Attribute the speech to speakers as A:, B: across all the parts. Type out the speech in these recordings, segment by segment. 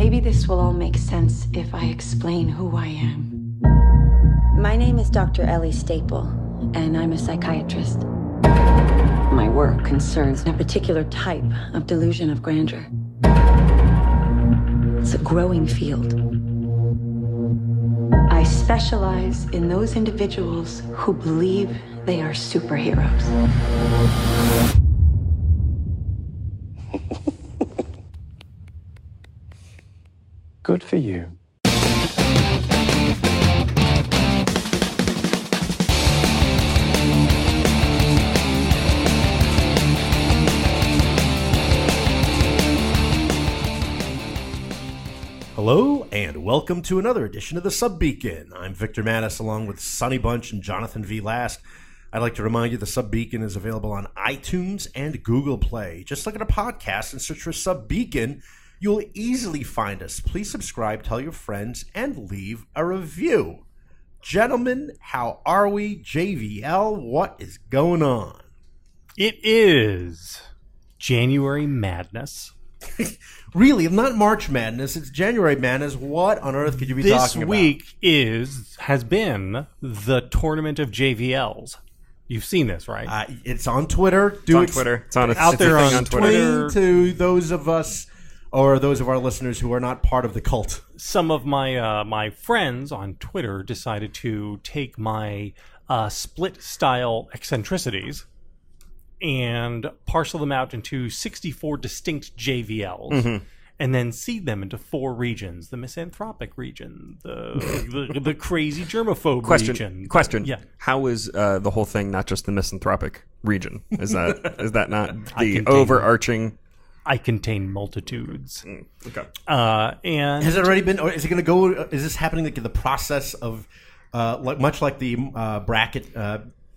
A: Maybe this will all make sense if I explain who I am.
B: My name is Dr. Ellie Staple, and I'm a psychiatrist. My work concerns a particular type of delusion of grandeur. It's a growing field.
A: I specialize in those individuals who believe they are superheroes.
C: Good for you.
D: Hello, and welcome to another edition of the Sub-Beacon. I'm Victor Mattis, along with Sonny Bunch and Jonathan V. Last. I'd like to remind you the Sub-Beacon is available on iTunes and Google Play. Just look at a podcast and search for Sub-Beacon. You'll easily find us. Please subscribe, tell your friends, and leave a review. Gentlemen, how are we? JVL, what is going on?
E: It is January Madness.
D: Really, not March Madness. It's January Madness. What on earth could you be talking about?
E: This week has been the tournament of JVLs. You've seen this, right?
D: It's on Twitter.
F: It's
E: out there on Twitter.
D: Explain to those of us or those of our listeners who are not part of the cult.
E: Some of my friends on Twitter decided to take my split style eccentricities and parcel them out into 64 distinct JVLs, and then seed them into 4 regions: the misanthropic region, the crazy germaphobe region.
F: Question.
E: Yeah.
F: How is the whole thing not just the misanthropic region? Is that not the overarching?
E: I contain multitudes.
F: Okay.
E: And
D: Has it already been, or is it going to go, is this happening like in the process of, much like the bracket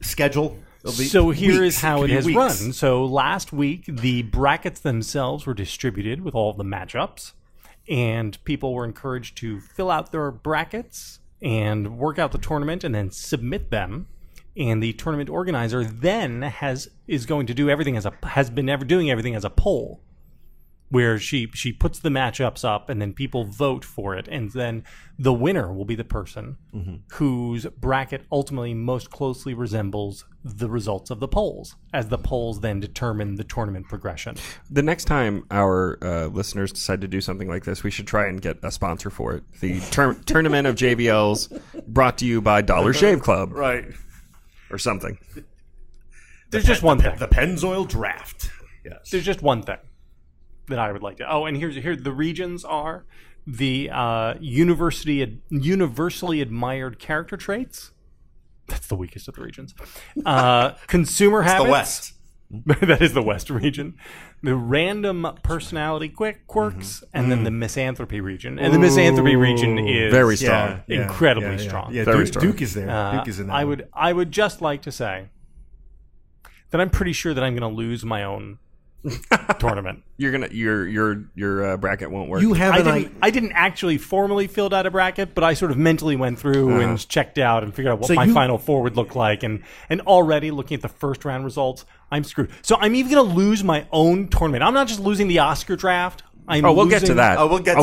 D: schedule?
E: So here is how it has
D: weeks.
E: run. So last week, the brackets themselves were distributed with all the matchups, and people were encouraged to fill out their brackets and work out the tournament and then submit them. And the tournament organizer then is going to do everything has been doing everything as a poll, where she puts the matchups up and then people vote for it, and then the winner will be the person whose bracket ultimately most closely resembles the results of the polls, as the polls then determine the tournament progression.
F: The next time our listeners decide to do something like this, we should try and get a sponsor for it. The Tournament of JVLs, brought to you by Dollar Shave Club.
D: Right.
F: Or something.
E: There's just one thing.
D: The Pennzoil Draft. Yes.
E: There's just one thing that I would like to. Oh, and here the regions are the universally admired character traits. That's the weakest of the regions. Consumer habits.
D: The West.
E: That is the West region. The random personality quirks, and then the misanthropy region. And the misanthropy region is
F: very strong,
E: incredibly strong.
D: Yeah,
F: very strong.
D: Duke is there. Duke is in that.
E: I would just like to say that I'm pretty sure that I'm going to lose my own tournament.
F: Your bracket won't work.
D: You have
E: I didn't actually formally fill out a bracket, but I sort of mentally went through and checked out and figured out what my final 4 would look like, and already looking at the first round results, I'm screwed. So I'm even going to lose my own tournament. I'm not just losing the Oscar draft.
F: We'll get to that.
D: We'll get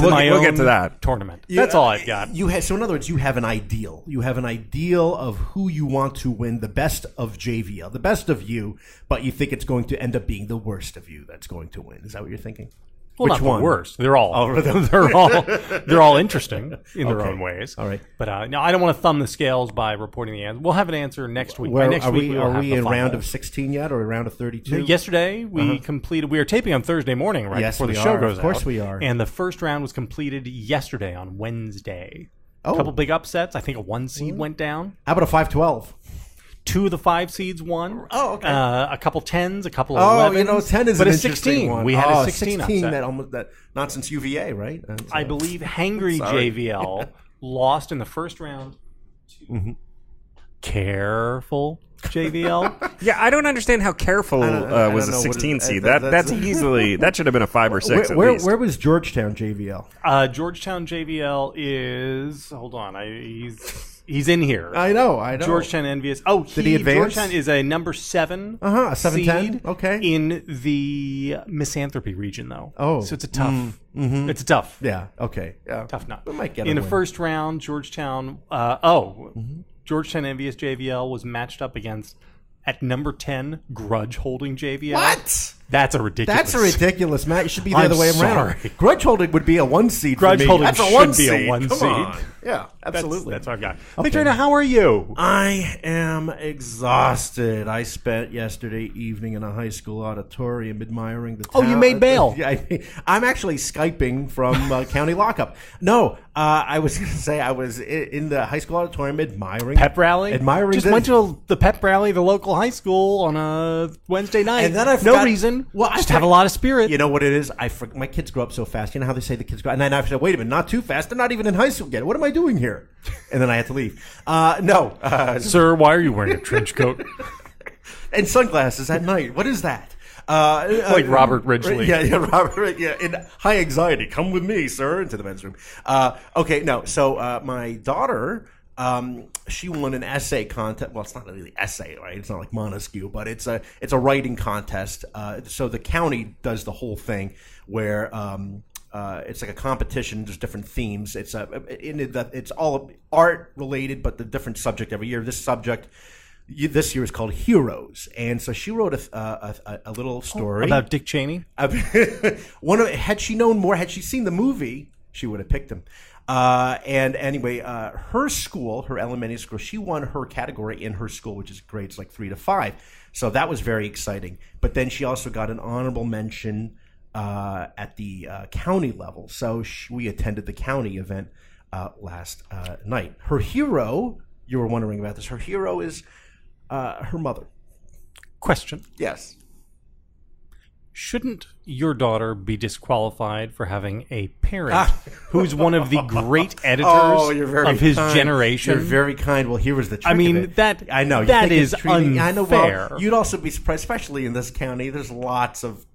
D: to
F: that
E: tournament. That's all I've got.
D: So in other words, you have an ideal. You have an ideal of who you want to win, the best of JVL, the best of you, but you think it's going to end up being the worst of you that's going to win. Is that what you're thinking?
E: Well,
D: Which
E: not
D: one?
E: The worst. They're all they're all interesting in their own ways.
D: All right.
E: But no, I don't want to thumb the scales by reporting the answer. We'll have an answer next week.
D: Are we in round of 16 yet, or round of 32?
E: Yesterday we completed. We are taping on Thursday morning, right before the show goes out.
D: Of course we are.
E: And the first round was completed yesterday on Wednesday.
D: Oh.
E: A couple big upsets. I think a 1 seed went down.
D: How about a 5-12?
E: 2 of the 5 seeds won.
D: Oh, okay.
E: A couple 10s, a couple of 11s.
D: 10 is
E: but
D: an
E: a
D: interesting
E: 16.
D: one.
E: We had a 16 upset.
D: That not since UVA, right?
E: I believe Hangry JVL lost in the first round. Careful JVL.
F: Yeah, I don't understand how Careful was a 16 seed. That's easily that should have been a 5 or 6.
D: Where was Georgetown JVL?
E: Georgetown JVL is. Hold on, he's He's in here.
D: I know.
E: Georgetown Envious. Oh,
D: did he advance?
E: Georgetown is a number 7.
D: A 7-10.
E: seed
D: Okay.
E: In the misanthropy region, though.
D: Oh.
E: So it's a tough. It's a tough.
D: Yeah. Okay. Yeah.
E: Tough nut.
D: We might get
E: in
D: a
E: the
D: win.
E: first round, Georgetown. Georgetown Envious JVL was matched up against at number 10 Grudge holding JVL.
D: What?
E: That's a ridiculous.
D: Matt. It should be the other way around.
E: Sorry.
D: Grudge holding would be a 1 seed.
E: Grudge
D: for me.
E: holding
D: That's a
E: should
D: 1
E: be
D: seed.
E: a 1
D: Come
E: seed.
D: on. Yeah, absolutely.
E: That's what I've got. Victor, how are you?
D: I am exhausted. I spent yesterday evening in a high school auditorium admiring the town.
E: You made bail.
D: Yeah, I'm actually Skyping from county lockup. No, I was going to say I was in the high school auditorium admiring
E: Pep rally?
D: Admiring
E: Just went to the pep rally at the local high school on a Wednesday night.
D: And then I
E: no
D: forgot,
E: reason.
D: Well,
E: just have a lot of spirit.
D: You know what it is? My kids grow up so fast. You know how they say the kids grow up? And then I said, wait a minute, not too fast. They're not even in high school yet. What am I doing here? And then I had to leave. No.
E: Sir, why are you wearing a trench coat?
D: And sunglasses at night. What is that?
E: Like Robert Ridgely.
D: Yeah, Robert. Yeah, in high anxiety. Come with me, sir, into the men's room. Okay, no. So my daughter, she won an essay contest. Well, it's not really essay, right? It's not like Montesquieu, but it's a writing contest. So the county does the whole thing where it's like a competition. There's different themes. It's all art related, but the different subject every year. This subject. This year is called Heroes, and so she wrote a little story
E: about Dick Cheney.
D: Had she known more, had she seen the movie, she would have picked him. And anyway, her school, her elementary school, she won her category in her school, which is grades like 3 to 5. So that was very exciting. But then she also got an honorable mention at the county level. So we attended the county event last night. Her hero, you were wondering about this. Her hero is her mother.
E: Question.
D: Yes.
E: Shouldn't your daughter be disqualified for having a parent who's one of the great editors of his generation?
D: You're very kind. Well, here was the trick.
E: I mean,
D: of it.
E: that
D: I know
E: that is unfair.
D: I know. Well, you'd also be surprised, especially in this county. There's lots of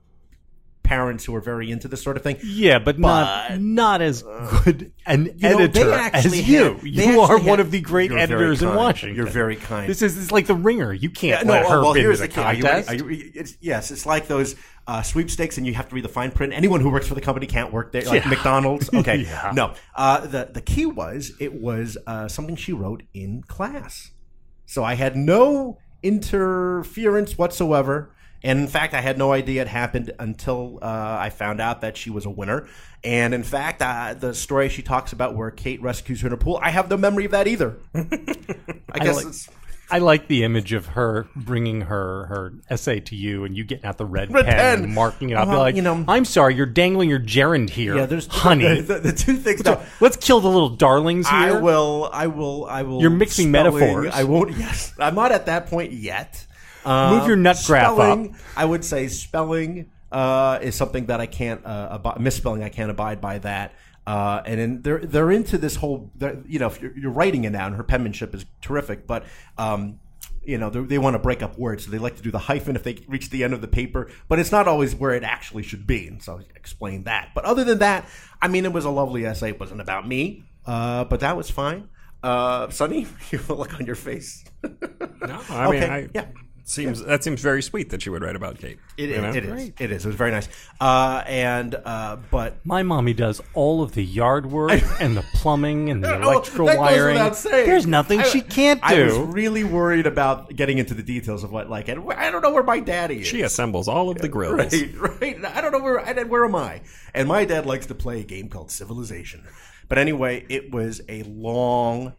D: parents who are very into this sort of thing.
E: Yeah, but not as good an editor as you. You are one of the great editors in Washington.
D: You're very kind.
E: This is like the Ringer. You can't let her bid the contest.
D: It's like those sweepstakes, and you have to read the fine print. Anyone who works for the company can't work there, like McDonald's. Okay,
E: Yeah.
D: No. The key was something she wrote in class, so I had no interference whatsoever. And in fact, I had no idea it happened until I found out that she was a winner. And in fact, the story she talks about where Kate rescues her in a pool, I have no memory of that either.
E: I like the image of her bringing her essay to you, and you getting out the red pen and marking it up. You're like, I'm sorry, you're dangling your gerund here. Yeah, there's honey.
D: The two things.
E: Let's kill the little darlings here.
D: I will.
E: You're mixing metaphors.
D: I won't. Yes, I'm not at that point yet.
E: Move your nut graph up.
D: I would say spelling is something that I can't misspelling. I can't abide by that. And then they're into this whole. If you're writing it down, her penmanship is terrific, but they want to break up words, so they like to do the hyphen if they reach the end of the paper, but it's not always where it actually should be. And so I explained that. But other than that, I mean, it was a lovely essay. It wasn't about me, but that was fine. Sonny, you have a look on your face.
F: No, That seems very sweet that she would write about Kate.
D: It is. It is. It was very nice. But
E: my mommy does all of the yard work and the plumbing and the electrical wiring.
D: Goes without saying.
E: There's nothing she can't do.
D: I was really worried about getting into the details of what, like, and I don't know where my daddy is.
F: She assembles all of the grills.
D: Right. I don't know where am I? And my dad likes to play a game called Civilization. But anyway, it was a long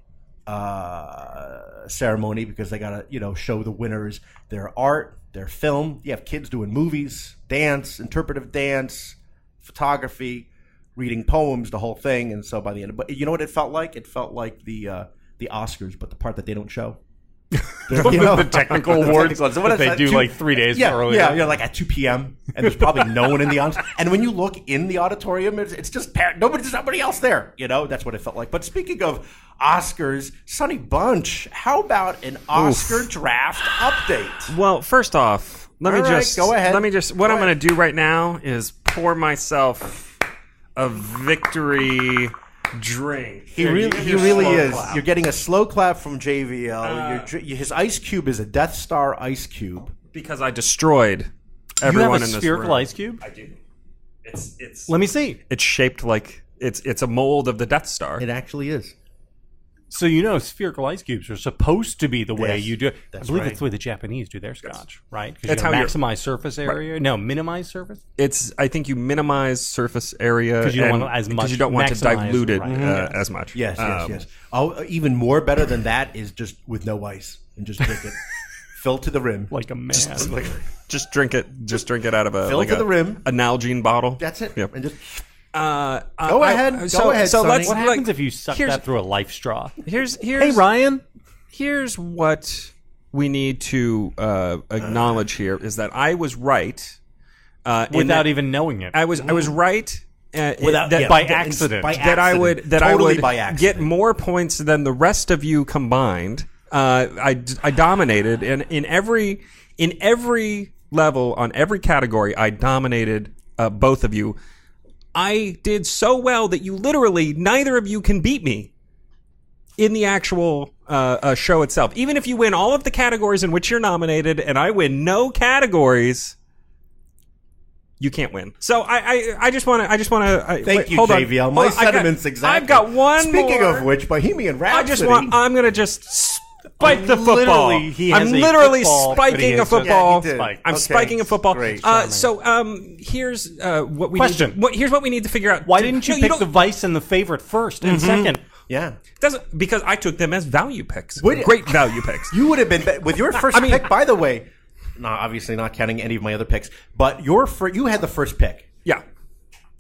D: ceremony because they gotta show the winners their art, their film. You have kids doing movies, dance, interpretive dance, photography, reading poems, the whole thing. And so by the end, but you know what it felt like? It felt like the Oscars, but the part that they don't show.
E: The technical awards that they do like 3 days earlier.
D: Yeah, like at 2 p.m. and there's probably no one in the audience. And when you look in the auditorium, it's just nobody else there. That's what it felt like. But speaking of Oscars, Sonny Bunch, how about an Oscar draft update?
F: Well, first off,
D: go ahead.
F: What I'm going to do right now is pour myself a victory drink.
D: He really is. You're getting a slow clap from JVL. His ice cube is a Death Star ice cube.
F: Because I destroyed
E: You
F: everyone
E: have a
F: in this
E: spherical
F: room.
E: ice cube?
F: I do. It's
E: Let me see.
F: It's shaped like it's a mold of the Death Star.
D: It actually is.
E: So spherical ice cubes are supposed to be the way
D: Yes,
E: you do it. I
D: that's
E: believe
D: right.
E: that's the way the Japanese do their scotch, right? Because
F: That's
E: you
F: how you're-
E: maximize surface area. No, minimize surface.
F: I think you minimize surface area
E: 'Cause you don't
F: and-
E: want as much-
F: because you don't want to
E: maximize,
F: dilute it
E: right.
F: as much.
D: Yes. Oh, even more better than that is just with no ice and just drink it. Fill to the rim.
E: Like a man.
F: Just drink it. Just drink it out of a
D: Fill to the rim.
F: a Nalgene bottle.
D: That's it.
F: Yep.
D: And just
F: Go
D: ahead. Go ahead,
F: So
D: Sonny.
F: let's.
E: What
F: like,
E: happens if you suck
F: here's-
E: that through a life straw?
F: Here's
E: Hey, Ryan.
F: Here's what we need to acknowledge here is that I was right. in
E: Without
F: that
E: even knowing it.
F: I was right.
E: by accident.
F: That I would
D: Totally by
F: get
D: accident.
F: more points than the rest of you combined. I dominated, and in every level on every category, I dominated both of you. I did so well that you literally neither of you can beat me in the actual show itself. Even if you win all of the categories in which you're nominated, and I win no categories. You can't win. So I just want to.
D: Thank you,
F: hold
D: JVL.
F: On.
D: My
F: Hold on.
D: sentiments exactly.
F: I've got one
D: Speaking
F: more.
D: of which, Bohemian Rhapsody.
F: I'm going to just spike the football.
E: Literally, he has
F: I'm
E: a
F: literally
E: football, but he
F: spiking a
E: has
F: football.
D: Yeah, he did.
F: I'm
D: Okay.
F: spiking a football.
D: Great.
F: Here's what we
E: Question.
F: here's what we need to figure out.
E: Why didn't you
F: No,
E: pick
F: don't-
E: the vice and the favorite first and second?
D: Yeah.
F: Doesn't because I took them as value picks.
D: Would-
F: Great value picks.
D: You would have been with your first pick, by the way. Obviously not counting any of my other picks, but you had the first pick.
F: Yeah.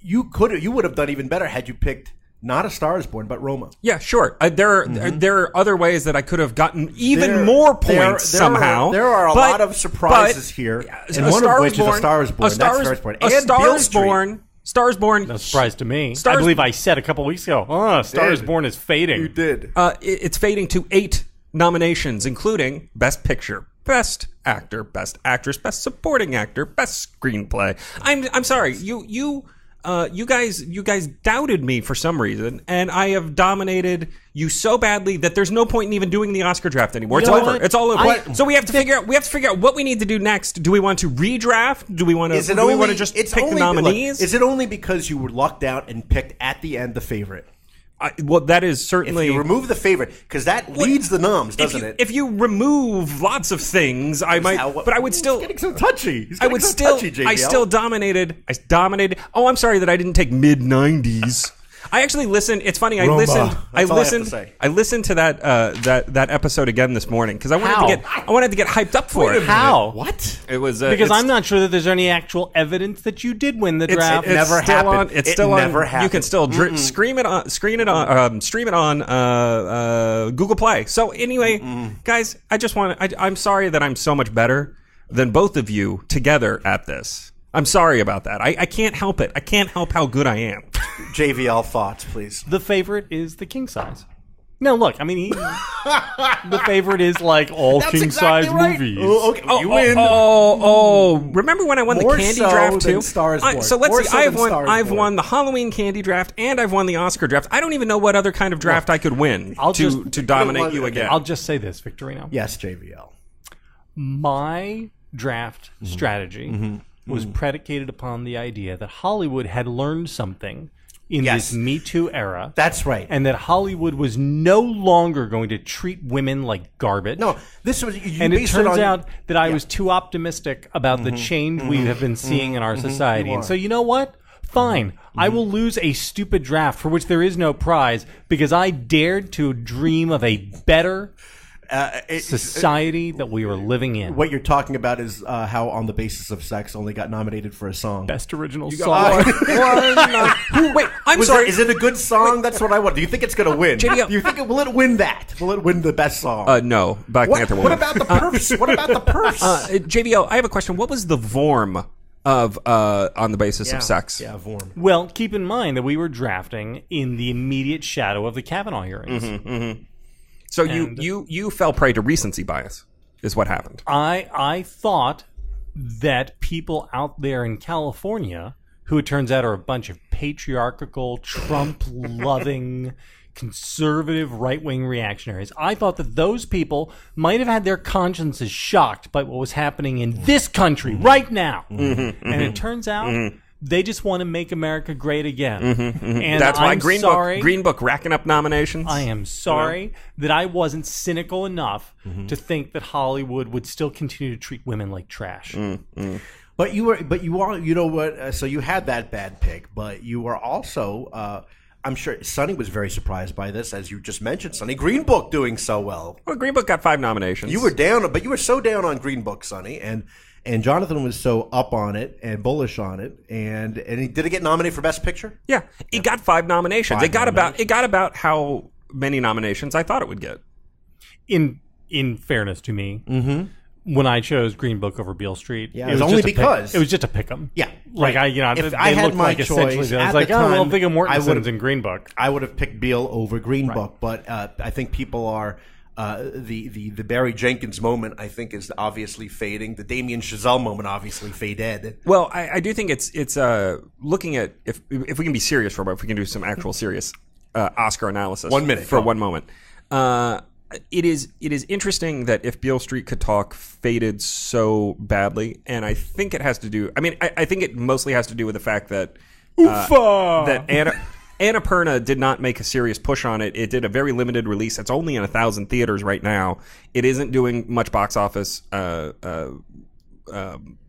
D: You would have done even better had you picked not A Star Is Born, but Roma.
F: Yeah, sure. There are other ways that I could have gotten even
D: There-
F: more
D: there-
F: points
D: there
F: somehow.
D: There are a lot of surprises here, and one of which is A Star Is Born.
F: A Star Is Born. Star Is Born.
E: No surprise to me.
F: Stars-
E: I believe I said a couple weeks ago, Star Is Born is fading.
D: You did.
F: It's fading to 8 nominations, including Best Picture, Best Actor, Best Actress, Best Supporting Actor, Best Screenplay. I'm sorry, you guys doubted me for some reason, and I have dominated you so badly that there's no point in even doing the Oscar draft anymore. It's
E: You know
F: over.
E: what?
F: It's all over. So we have to figure out what we need to do next. Do we want to redraft? Do we want to? Just pick the nominees?
D: Is it only because you were lucked out and picked at the end the favorite?
F: Well, that is
D: If
F: certainly.
D: you remove the favorite, because that leads the noms, doesn't it?
F: If you remove lots of things, I might. But I would still.
D: He's getting so touchy. He's
F: I
D: getting
F: would
D: so
F: still.
D: touchy, JVL.
F: I still dominated. Oh, I'm sorry that I didn't take mid '90s. I actually listened. It's funny. I
D: Roma.
F: listened.
D: That's all I have to say.
F: I listened to that episode again this morning because I wanted to get hyped up for it.
E: How?
D: What?
F: It was
E: Because I'm not sure that there's any actual evidence that you did win the draft.
F: It's
D: never
F: still
D: happened.
F: on. It's
D: It
F: still on.
D: never
F: You
D: happened.
F: can still stream it on. Stream it on Google Play. So anyway, guys, I'm sorry that I'm so much better than both of you together at this. I'm sorry about that. I can't help it. I can't help how good I am.
D: JVL thoughts, please.
E: The favorite is the king size. No, look, I mean, the favorite is like all
D: That's
E: king
D: exactly
E: size
D: right.
E: movies.
D: Oh, okay. You win.
F: Remember when I won
D: More
F: the candy
D: so
F: draft
D: than
F: too?
D: Star Is Born.
F: So let's
D: More
F: see.
D: so
F: I've
D: than
F: won.
D: Star Is
F: I've
D: Born.
F: won the Halloween candy draft, and I've won the Oscar draft. I don't even know what other kind of draft I could win to dominate you again.
E: I'll just say this, Victorino.
D: Yes, JVL.
E: My draft strategy was predicated upon the idea that Hollywood had learned something in
D: Yes.
E: this Me Too era.
D: That's right.
E: And that Hollywood was no longer going to treat women like garbage.
D: No, this was. You
E: And it
D: based
E: turns
D: on,
E: out that I was too optimistic about the change we have been seeing in our society.
D: You
E: And
D: are.
E: so, you know what? Fine. I will lose a stupid draft for which there is no prize because I dared to dream of a better society that we were living in.
D: What you're talking about is how On the Basis of Sex only got nominated for a song.
E: Best original song.
F: Wait, I'm sorry.
D: Is it a good song? That's what I want. Do you think it's going to win?
F: JVL.
D: Do you think will it win that? Will it win the best song?
F: No, Black Panther won.
D: What about the perfs? What about the perfs?
F: JVL, I have a question. What was the vorm of On the Basis of Sex?
D: Yeah, Vorm.
E: Well, keep in mind that we were drafting in the immediate shadow of the Kavanaugh hearings.
F: So you fell prey to recency bias, is what happened.
E: I thought that people out there in California, who it turns out are a bunch of patriarchal, Trump-loving, conservative, right-wing reactionaries. I thought that those people might have had their consciences shocked by what was happening in this country right now. And it turns out they just want to make America great again. And
F: That's why
E: I'm
F: Green Book racking up nominations.
E: I am sorry that I wasn't cynical enough to think that Hollywood would still continue to treat women like trash.
D: But you are, you know what? So you had that bad pick, but you were also, I'm sure Sonny was very surprised by this, as you just mentioned, Sonny. Green Book doing so well.
F: Well, Green Book got 5 nominations.
D: You were down, but you were so down on Green Book, Sonny, and Jonathan was so up on it and bullish on it, and did it get nominated for Best Picture?
F: Yeah, it got 5 nominations.
D: 5
F: It got about how many nominations I thought it would get.
E: In fairness to me, when I chose Green Book over Beale Street,
D: it was only because
E: it was just a pick 'em.
D: Yeah,
E: like
D: right.
E: If
D: I
E: they
D: had
E: looked
D: my
E: like essentially,
D: choice
E: I was
D: at
E: like,
D: the
E: oh well,
D: time,
E: Viggo
D: I
E: Mortensen's
D: would've-
E: in Green Book.
D: I would have picked Beale over Green Book, but I think people are the Barry Jenkins moment. I think is obviously fading. The Damien Chazelle moment obviously faded.
F: Well, I do think it's looking at if we can be serious for a moment, if we can do some actual serious Oscar analysis.
D: 1 minute
F: for one moment. It is interesting that If Beale Street Could Talk faded so badly, and I think it has to do. I mean, I think it mostly has to do with the fact that that Annapurna did not make a serious push on it. It did a very limited release. It's only in 1,000 theaters right now. It isn't doing much box office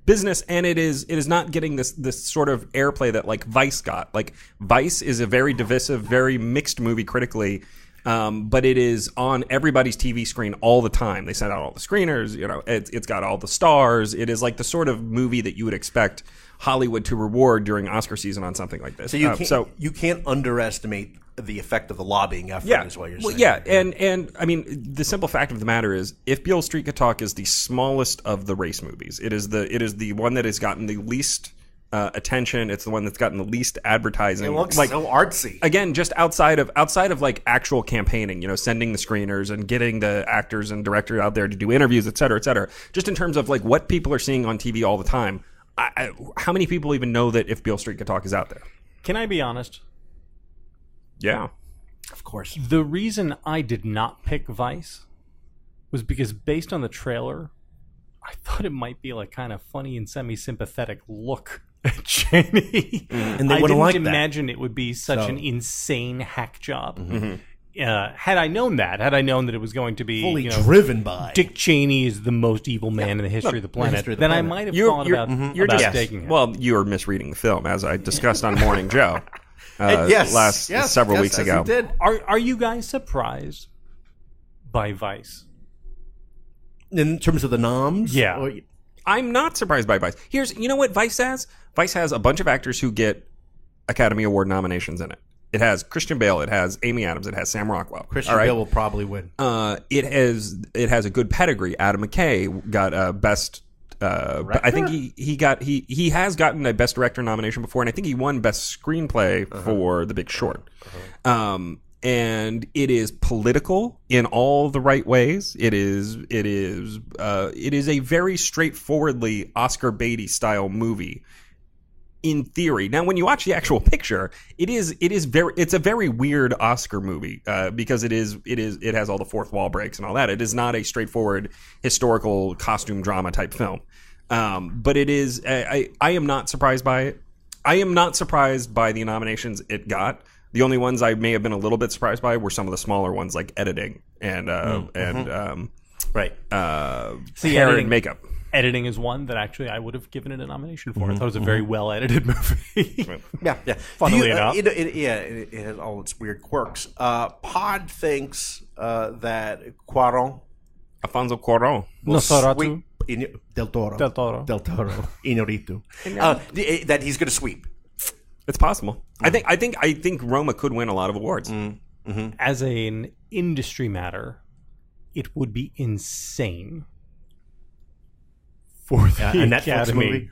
F: business, and it is not getting this sort of airplay that like Vice got. Like Vice is a very divisive, very mixed movie critically. But it is on everybody's TV screen all the time. They send out all the screeners. You know, it's got all the stars. It is like the sort of movie that you would expect Hollywood to reward during Oscar season on something like this.
D: So you can't underestimate the effect of the lobbying effort. Is what you're saying.
F: Well, yeah, and I mean the simple fact of the matter is, If Beale Street Could Talk is the smallest of the race movies. It is the one that has gotten the least attention. It's the one that's gotten the least advertising.
D: It looks so artsy.
F: Again, just outside of like actual campaigning, you know, sending the screeners and getting the actors and directors out there to do interviews, et cetera, et cetera. Just in terms of like what people are seeing on TV all the time. How many people even know that If Beale Street Could Talk is out there?
E: Can I be honest?
F: Yeah.
D: Of course.
E: The reason I did not pick Vice was because based on the trailer, I thought it might be like kind of funny and semi-sympathetic look at Cheney.
D: And they
E: I
D: wouldn't
E: didn't
D: like that.
E: imagine it would be such an insane hack job. Had I known that it was going to be
D: Fully driven by
E: Dick Cheney is the most evil man in the history of the planet, then I might have thought about taking him.
F: Well, you're misreading the film, as I discussed on Morning Joe several weeks ago.
D: You did.
E: Are you guys surprised by Vice?
D: In terms of the noms?
E: Yeah.
D: Or,
F: I'm not surprised by Vice. You know what Vice has? Vice has a bunch of actors who get Academy Award nominations in it. It has Christian Bale. It has Amy Adams. It has Sam Rockwell.
D: Christian Bale will probably win.
F: It has a good pedigree. Adam McKay got best. I think he has gotten a Best Director nomination before, and I think he won Best Screenplay for The Big Short. And it is political in all the right ways. It is a very straightforwardly Oscar Beatty style movie. In theory, now when you watch the actual picture, it's a very weird Oscar movie because it has all the fourth wall breaks and all that. It is not a straightforward historical costume drama type film, but it is. I am not surprised by it. I am not surprised by the nominations it got. The only ones I may have been a little bit surprised by were some of the smaller ones like editing and
D: right.
F: Hair and makeup.
E: Editing is one that actually I would have given it a nomination for. I thought it was a very well edited movie.
D: Yeah.
E: Funnily enough.
D: It has all its weird quirks. Pod thinks that
F: Alfonso Cuarón.
E: Nosferatu.
D: Del Toro. Iñárritu. That he's going to sweep.
F: It's possible. I think Roma could win a lot of awards.
E: As an industry matter, it would be insane for the Academy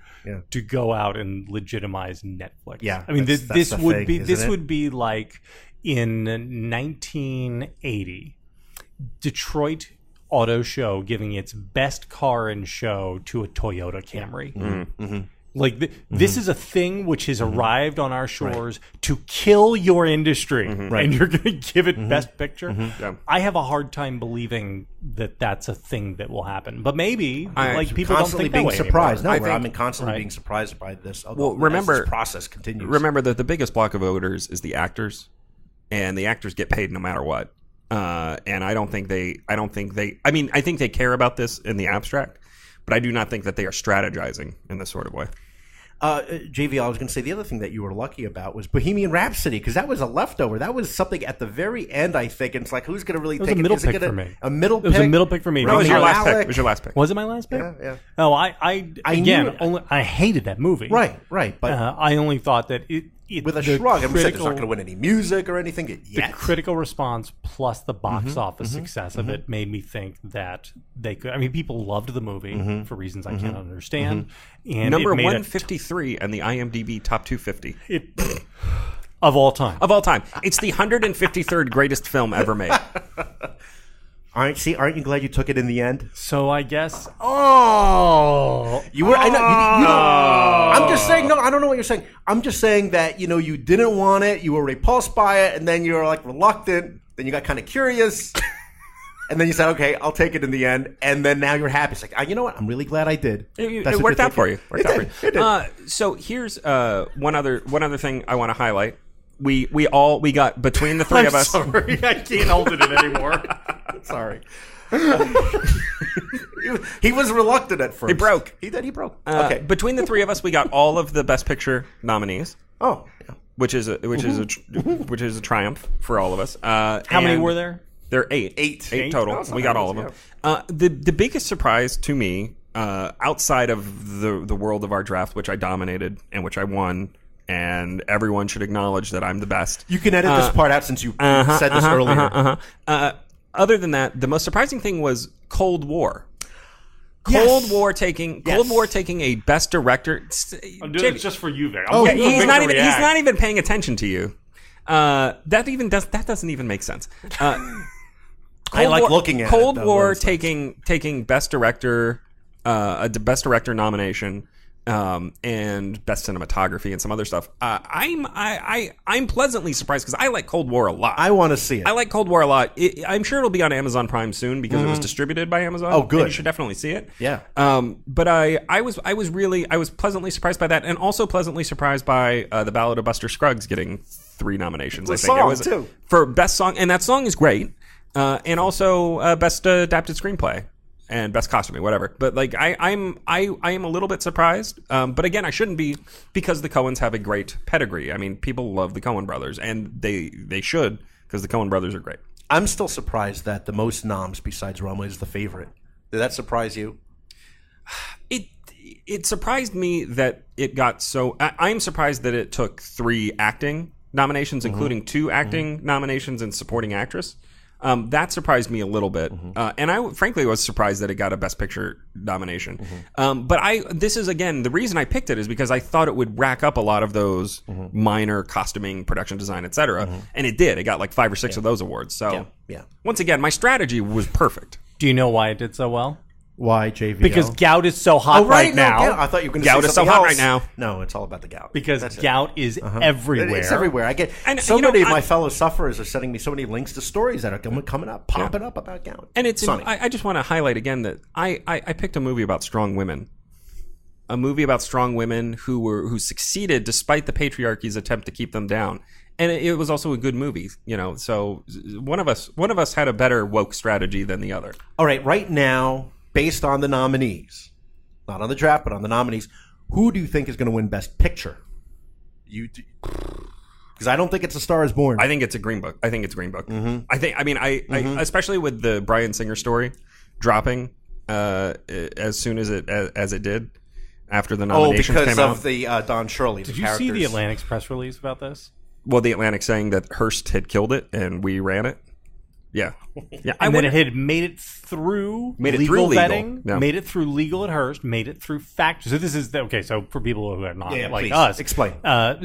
E: to go out and legitimize Netflix.
D: Yeah,
E: I mean this
D: would
E: be like in 1980, Detroit Auto Show giving its best car and show to a Toyota Camry. Like this is a thing which has arrived on our shores to kill your industry, and you're going to give it Best Picture.
F: Yeah.
E: I have a hard time believing that that's a thing that will happen, but maybe people don't
D: constantly
E: think that
D: being
E: way
D: surprised.
E: anymore.
D: No, I'm constantly being surprised by this.
F: Well, remember,
D: as this process continues.
F: Remember that the biggest block of voters is the actors, and the actors get paid no matter what. And I think they care about this in the abstract, but I do not think that they are strategizing in this sort of way.
D: JV, I was going to say the other thing that you were lucky about was Bohemian Rhapsody, because that was a leftover. That was something at the very end, I think. And it's like, who's going to really
E: It was
D: take
E: a
D: it?
E: middle
D: Is it
E: pick
D: gonna-
E: for me.
D: A middle
E: It
D: pick?
E: was a middle pick for me.
F: That was
D: Rami
F: your last pick.
D: Malek?
F: It was your last pick.
E: Was it my last pick?
D: Yeah.
E: Oh, I
D: knew-
E: I hated that movie.
D: Right. But
E: I only thought that it
D: with a
E: the
D: shrug, I'm saying it's not
E: critical-
D: going to win any music or anything
E: the
D: yet.
E: critical response plus the box office success of it made me think that they could. I mean, people loved the movie for reasons I can't understand. And
F: Number
E: it made
F: 153 and the IMDb top 250
E: of all time.
F: of all time. It's the 153rd greatest film ever made.
D: Aren't you glad you took it in the end?
E: So I guess. Oh,
D: You were. I know. I'm just saying. No, I don't know what you're saying. I'm just saying that you didn't want it. You were repulsed by it, and then you were like reluctant. Then you got kind of curious, and then you said, "Okay, I'll take it in the end." And then now you're happy. It's like, you know what? I'm really glad I did.
F: It
D: That's what
F: worked
D: you're
F: out for you.
D: thinking. It did.
F: So here's one other thing I want to highlight. We got between the three of us.
E: sorry, I can't hold it in anymore.
D: Sorry. He was reluctant at first.
F: He broke.
D: He broke. Okay.
F: Between the three of us, we got all of the Best Picture nominees,
D: Oh. Yeah.
F: which is a triumph for all of us.
E: How many were there?
F: There are eight.
D: Eight
F: Total.
D: Oh, it's not
F: We got
D: that
F: all of
D: much,
F: them. The biggest surprise to me, outside of the world of our draft, which I dominated and which I won, and everyone should acknowledge that I'm the best.
D: You can edit this part out since you said this earlier.
F: Other than that, the most surprising thing was Cold War.
D: Yes.
F: Cold War taking a Best Director.
E: I'm doing it just for you, Vic.
F: Yeah, he's not even paying attention to you. That doesn't even make sense.
D: I like looking at it,
F: Cold
D: though,
F: War
D: those things.
F: taking Best Director, a Best Director nomination, and Best Cinematography and some other stuff. I'm pleasantly surprised because I like Cold War a lot.
D: I want to see it.
F: I like Cold War a lot. I'm sure it'll be on Amazon Prime soon because it was distributed by Amazon.
D: Oh, good.
F: And you should definitely see it.
D: Yeah.
F: But I was pleasantly surprised by that, and also pleasantly surprised by The Ballad of Buster Scruggs getting 3 nominations.
D: The
F: I think
D: song,
F: it was
D: too.
F: for Best Song, and that song is great. And also Best Adapted Screenplay and Best Costuming, whatever. But like I am a little bit surprised. But again, I shouldn't be, because the Coens have a great pedigree. I mean, people love the Coen brothers, and they should, because the Coen brothers are great.
D: I'm still surprised that the most noms besides Roma is The Favorite. Did that surprise you?
F: It surprised me that it got so. I'm surprised that it took 3 acting nominations, including 2 acting nominations and supporting actress. That surprised me a little bit, and I frankly was surprised that it got a Best Picture nomination. But this is, again, the reason I picked it is because I thought it would rack up a lot of those minor costuming, production design, etc. And it did. It got like 5 or 6 of those awards. So
D: Yeah.
F: once again, my strategy was perfect.
E: Do you know why it did so well?
D: Why, JV?
E: Because gout is so hot right now.
D: Gout. I thought you were going to
F: Gout
D: say
F: is so
D: something
F: hot
D: else.
F: right now.
D: No, it's all about the gout.
E: Because
D: That's it.
E: gout is everywhere.
D: It's everywhere. I get
F: And,
D: so
F: you know,
D: many of my fellow sufferers are sending me so many links to stories that are coming up, popping up about gout.
F: And it's.
D: Sonny.
F: I just want to highlight again that I picked a movie about strong women. A movie about strong women who succeeded despite the patriarchy's attempt to keep them down. And it was also a good movie, So one of us had a better woke strategy than the other.
D: All right, right now, based on the nominees, not on the draft, but on the nominees, who do you think is going to win Best Picture? Because I don't think it's A Star Is Born.
F: I think it's Green Book. I especially with the Bryan Singer story dropping as soon as it did after the nominations
D: because
F: came out.
D: of the Don Shirley.
E: Did you see the Atlantic's press release about this?
F: Well, the Atlantic saying that Hearst had killed it and we ran it. Yeah.
E: And then it had made it through legal vetting, made it through legal at Hearst, made it through fact. So this is okay. So for people who are not like
D: please,
E: us,
D: explain.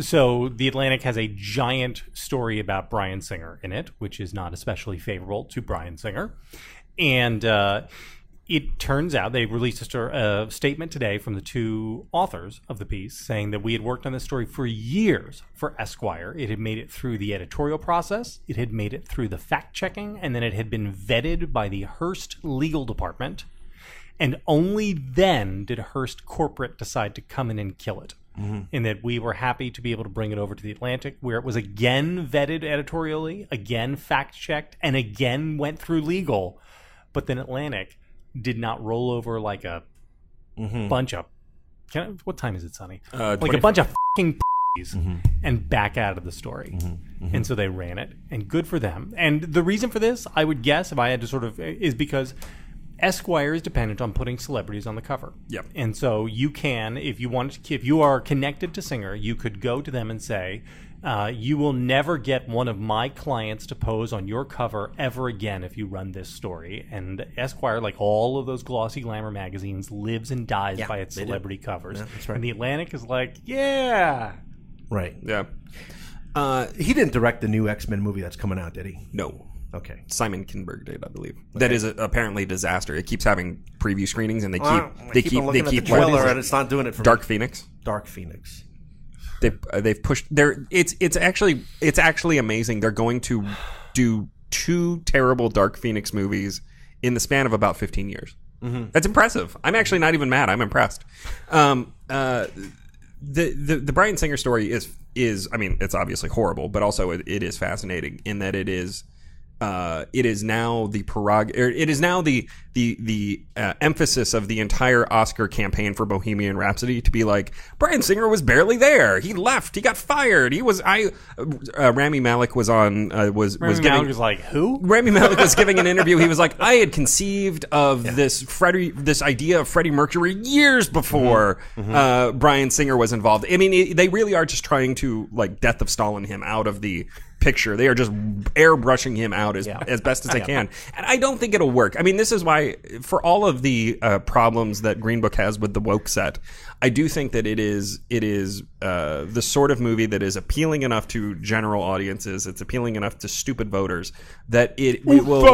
E: So the Atlantic has a giant story about Bryan Singer in it, which is not especially favorable to Bryan Singer, and It turns out they released a statement today from the two authors of the piece saying that we had worked on this story for years for Esquire. It had made it through the editorial process, it had made it through the fact-checking, and then it had been vetted by the Hearst legal department. And only then did Hearst Corporate decide to come in and kill it. And that we were happy to be able to bring it over to the Atlantic, where it was again vetted editorially, again fact-checked, and again went through legal. But then Atlantic did not roll over like a bunch of... what time is it, Sonny? Like a bunch of fucking and back out of the story. And so they ran it, and good for them. And the reason for this, I would guess, if I had to sort of... is because Esquire is dependent on putting celebrities on the cover.
F: Yep. And
E: so you can, if you are connected to Singer, you could go to them and say... you will never get one of my clients to pose on your cover ever again if you run this story. And Esquire, like all of those glossy glamour magazines, lives and dies by its celebrity covers. Yeah, that's right. And the Atlantic is like, yeah.
D: Right.
F: Yeah.
D: He didn't direct the new X-Men movie that's coming out, did he?
F: No.
D: Okay.
F: Simon Kinberg did, I believe. Okay. That is apparently a disaster. It keeps having preview screenings, and they keep
D: the trailer, and it's not doing it for
F: Dark
D: me.
F: Phoenix.
D: Dark Phoenix.
F: They've pushed there. It's actually amazing. They're going to do 2 terrible Dark Phoenix movies in the span of about 15 years. That's impressive. I'm actually not even mad. I'm impressed. The Bryan Singer story is I mean, it's obviously horrible, but also it is fascinating in that it is now the it is now the emphasis of the entire Oscar campaign for Bohemian Rhapsody to be like, Bryan Singer was barely there. He left. He got fired. Rami Malek was on was
E: Rami
F: giving
E: Malek was like, who?
F: Rami Malek was giving an interview. He was like, I had conceived of this idea of Freddie Mercury years before Bryan Singer was involved. I mean, they really are just trying to like Death of Stalin him out of the picture. They are just airbrushing him out as best as they can. And I don't think it'll work. I mean, this is why, for all of the problems that Green Book has with the woke set, I do think that it is the sort of movie that is appealing enough to general audiences. It's appealing enough to stupid voters that it will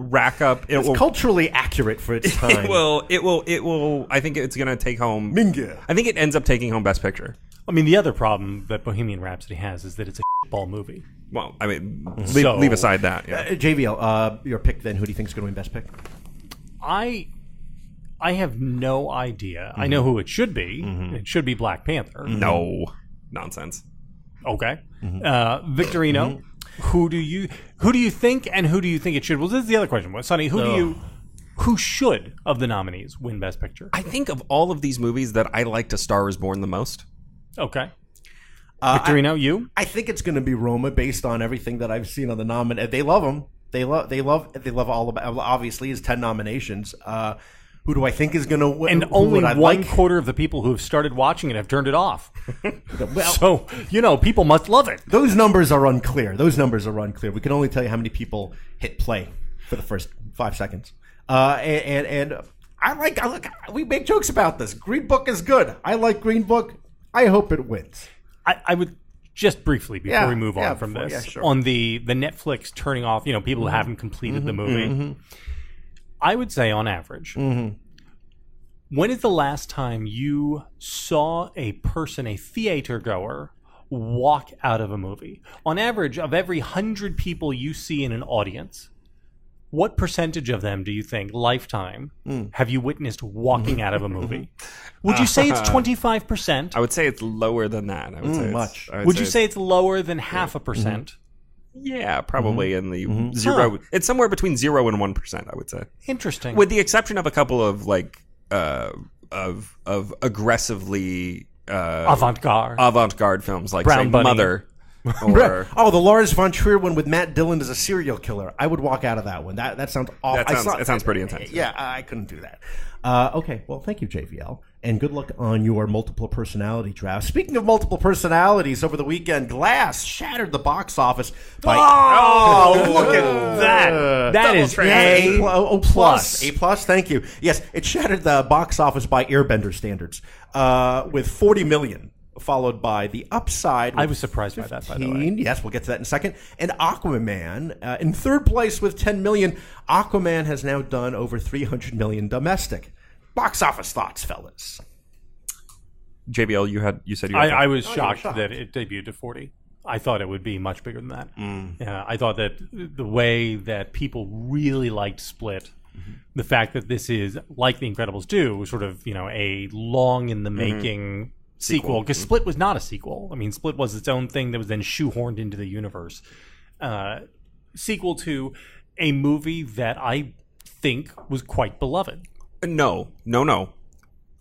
F: rack up.
D: It's culturally accurate for its time.
F: It will. I think it's going to take home.
D: Minga.
F: I think it ends up taking home Best Picture.
E: I mean, the other problem that Bohemian Rhapsody has is that it's a ball movie.
F: Well, I mean, leave aside that. Yeah.
D: JVL, your pick then. Who do you think is going to win Best Pick?
E: I have no idea. I know who it should be. It should be Black Panther.
F: No. Nonsense.
E: Okay. Victorino, who do you think, and who do you think it should? Well, this is the other question. Sonny, who should of the nominees win Best Picture?
F: I think of all of these movies that I liked A Star Is Born the most.
E: Okay. Victorino, you?
D: I think it's going to be Roma based on everything that I've seen on the nominee. They love him. They love all about. Obviously, his 10 nominations. Who do I think is going to win?
E: And only one quarter of the people who have started watching it have turned it off. So people must love it.
D: Those numbers are unclear. We can only tell you how many people hit play for the first 5 seconds. And we make jokes about this. Green Book is good. I like Green Book. I hope it wins.
E: I would just briefly before we move on from this on the Netflix turning off. People who haven't completed the movie. I would say on average, when is the last time you saw a theater goer, walk out of a movie? On average, of every 100 people you see in an audience, what percentage of them do you think, lifetime, have you witnessed walking out of a movie? Would you say it's 25%?
F: I would say it's lower than that. I would say
D: much.
E: Would you say it's lower than 0.5%?
F: Yeah, probably in the zero. It's somewhere between 0 and 1%. I would say.
E: Interesting.
F: With the exception of a couple of of aggressively avant-garde films like
E: Brown Bunny.
F: Mother. Or,
D: the Lars von Trier one with Matt Dillon as a serial killer. I would walk out of that one. That sounds awful.
F: That sounds pretty intense.
D: Yeah, I couldn't do that. Okay, well, thank you, JVL, and good luck on your multiple personality draft. Speaking of multiple personalities, over the weekend, Glass shattered the box office by.
E: Look at that! That is A+.
D: A+. Thank you. Yes, it shattered the box office by Airbender standards with $40 million. followed by The Upside.
E: I was surprised by that, by the way.
D: Yes, we'll get to that in a second. And Aquaman in third place with 10 million. Aquaman has now done over 300 million domestic. Box office thoughts, fellas.
F: JBL, you said you had
E: I was shocked that it debuted at 40. I thought it would be much bigger than that. I thought that the way that people really liked Split, the fact that this is, like The Incredibles 2, was sort of, a long in the making sequel, because Split was not a sequel. I mean, Split was its own thing that was then shoehorned into the universe. Sequel to a movie that I think was quite beloved.
F: No.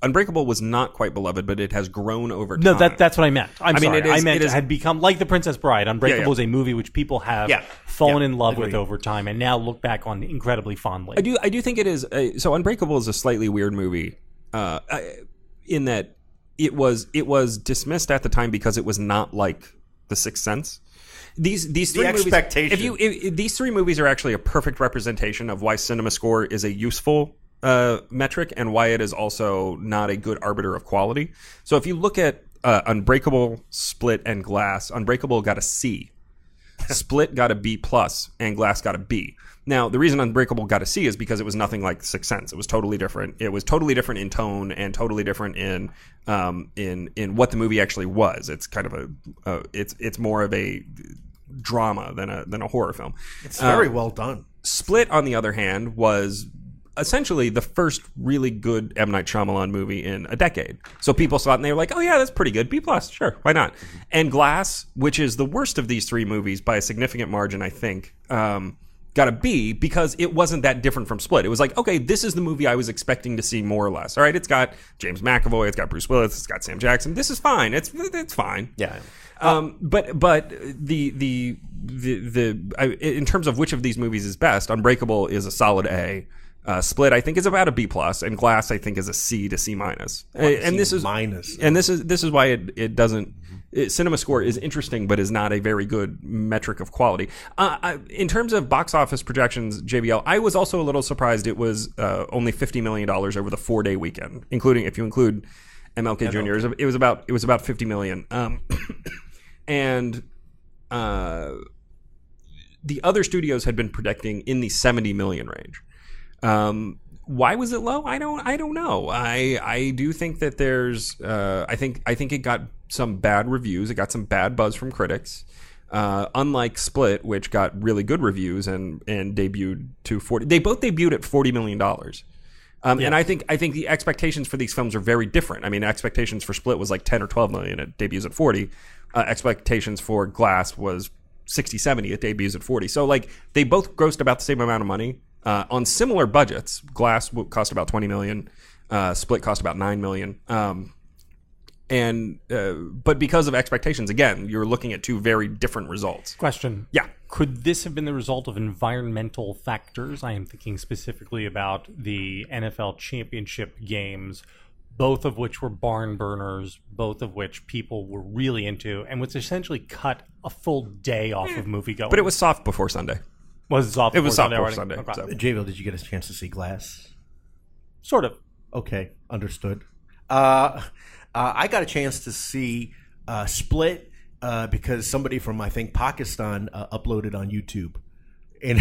F: Unbreakable was not quite beloved, but it has grown over time.
E: No, that's what I meant. I mean,
F: it is,
E: it had become like The Princess Bride. Unbreakable was a movie which people have fallen in love with over time, and now look back on incredibly fondly.
F: I do think it is. So Unbreakable is a slightly weird movie, in that it was dismissed at the time because it was not like The Sixth Sense. These three
D: expectation.
F: movies. These three movies are actually a perfect representation of why cinema score is a useful metric and why it is also not a good arbiter of quality. So if you look at Unbreakable, Split, and Glass, Unbreakable got a C, Split got a B+, and Glass got a B. Now, the reason Unbreakable got a C is because it was nothing like Sixth Sense. It was totally different. It was totally different in tone and totally different in what the movie actually was. It's kind of it's more of a drama than a horror film.
D: It's very well done.
F: Split, on the other hand, was essentially the first really good M. Night Shyamalan movie in a decade. So people saw it and they were like, oh yeah, that's pretty good. B+, sure, why not? And Glass, which is the worst of these three movies by a significant margin, I think, got a B because it wasn't that different from Split. It was like, okay, this is the movie I was expecting to see more or less. All right, it's got James McAvoy, it's got Bruce Willis, it's got Sam Jackson. This is fine. It's fine.
D: Yeah.
F: But the in terms of which of these movies is best, Unbreakable is a solid A. Split, I think, is about a B+, and Glass, I think, is a C to C-. And this is
D: minus.
F: And this is why it doesn't. Cinema score is interesting, but is not a very good metric of quality. In terms of box office projections, JBL, I was also a little surprised it was only $50 million over the 4-day weekend, including if you include MLK Jr. It was about $50 million. And the other studios had been predicting in the $70 million range. Why was it low? I don't know. I do think that there's I think it got some bad reviews. It got some bad buzz from critics. Unlike Split, which got really good reviews and debuted to 40. They both debuted at $40 million. And I think the expectations for these films are very different. I mean, expectations for Split was like 10 or 12 million. It debuts at 40. Expectations for Glass was 60, 70. It debuts at 40. So like they both grossed about the same amount of money. On similar budgets. Glass cost about $20 million. Split cost about $9 million. But because of expectations, again, you're looking at two very different results.
E: Question.
F: Yeah.
E: Could this have been the result of environmental factors? I am thinking specifically about the NFL championship games, both of which were barn burners, both of which people were really into, and which essentially cut a full day off of moviegoing.
F: But it was soft before Sunday.
E: Was it soft?
F: It was soft before
E: Sunday.
F: Sunday.
E: Okay.
F: So.
D: JVille, did you get a chance to see Glass?
E: Sort of.
D: Okay, understood. I got a chance to see Split because somebody from, I think, Pakistan uploaded on YouTube. And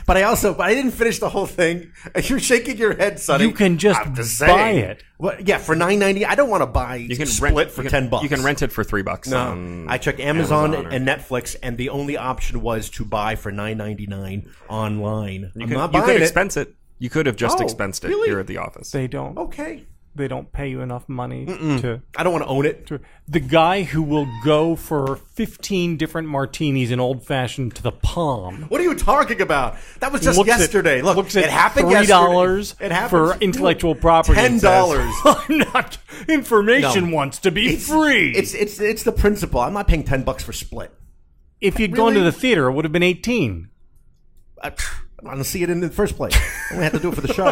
D: but I didn't finish the whole thing. You're shaking your head, Sonny.
E: You can just buy it.
D: Well, yeah, for $9.90. I don't want to buy Split for $10.
F: You can rent it for $3.
D: No, I checked Amazon and Netflix, and the only option was to buy for $9.99 online. I'm not buying it.
F: You could expense it. You could have just expensed it here at the office.
E: They don't.
D: Okay.
E: They don't pay you enough money to.
D: I don't want to own it.
E: The guy who will go for 15 different martinis in old fashioned to the Palm.
D: What are you talking about? That was just yesterday. Look, it happened
E: $3
D: yesterday.
E: for intellectual property.
D: $10.
E: Information wants to be free.
D: It's the principle. I'm not paying $10 for Split.
E: If you'd gone to the theater, it would have been 18.
D: I want to see it in the first place. I only have to do it for the show.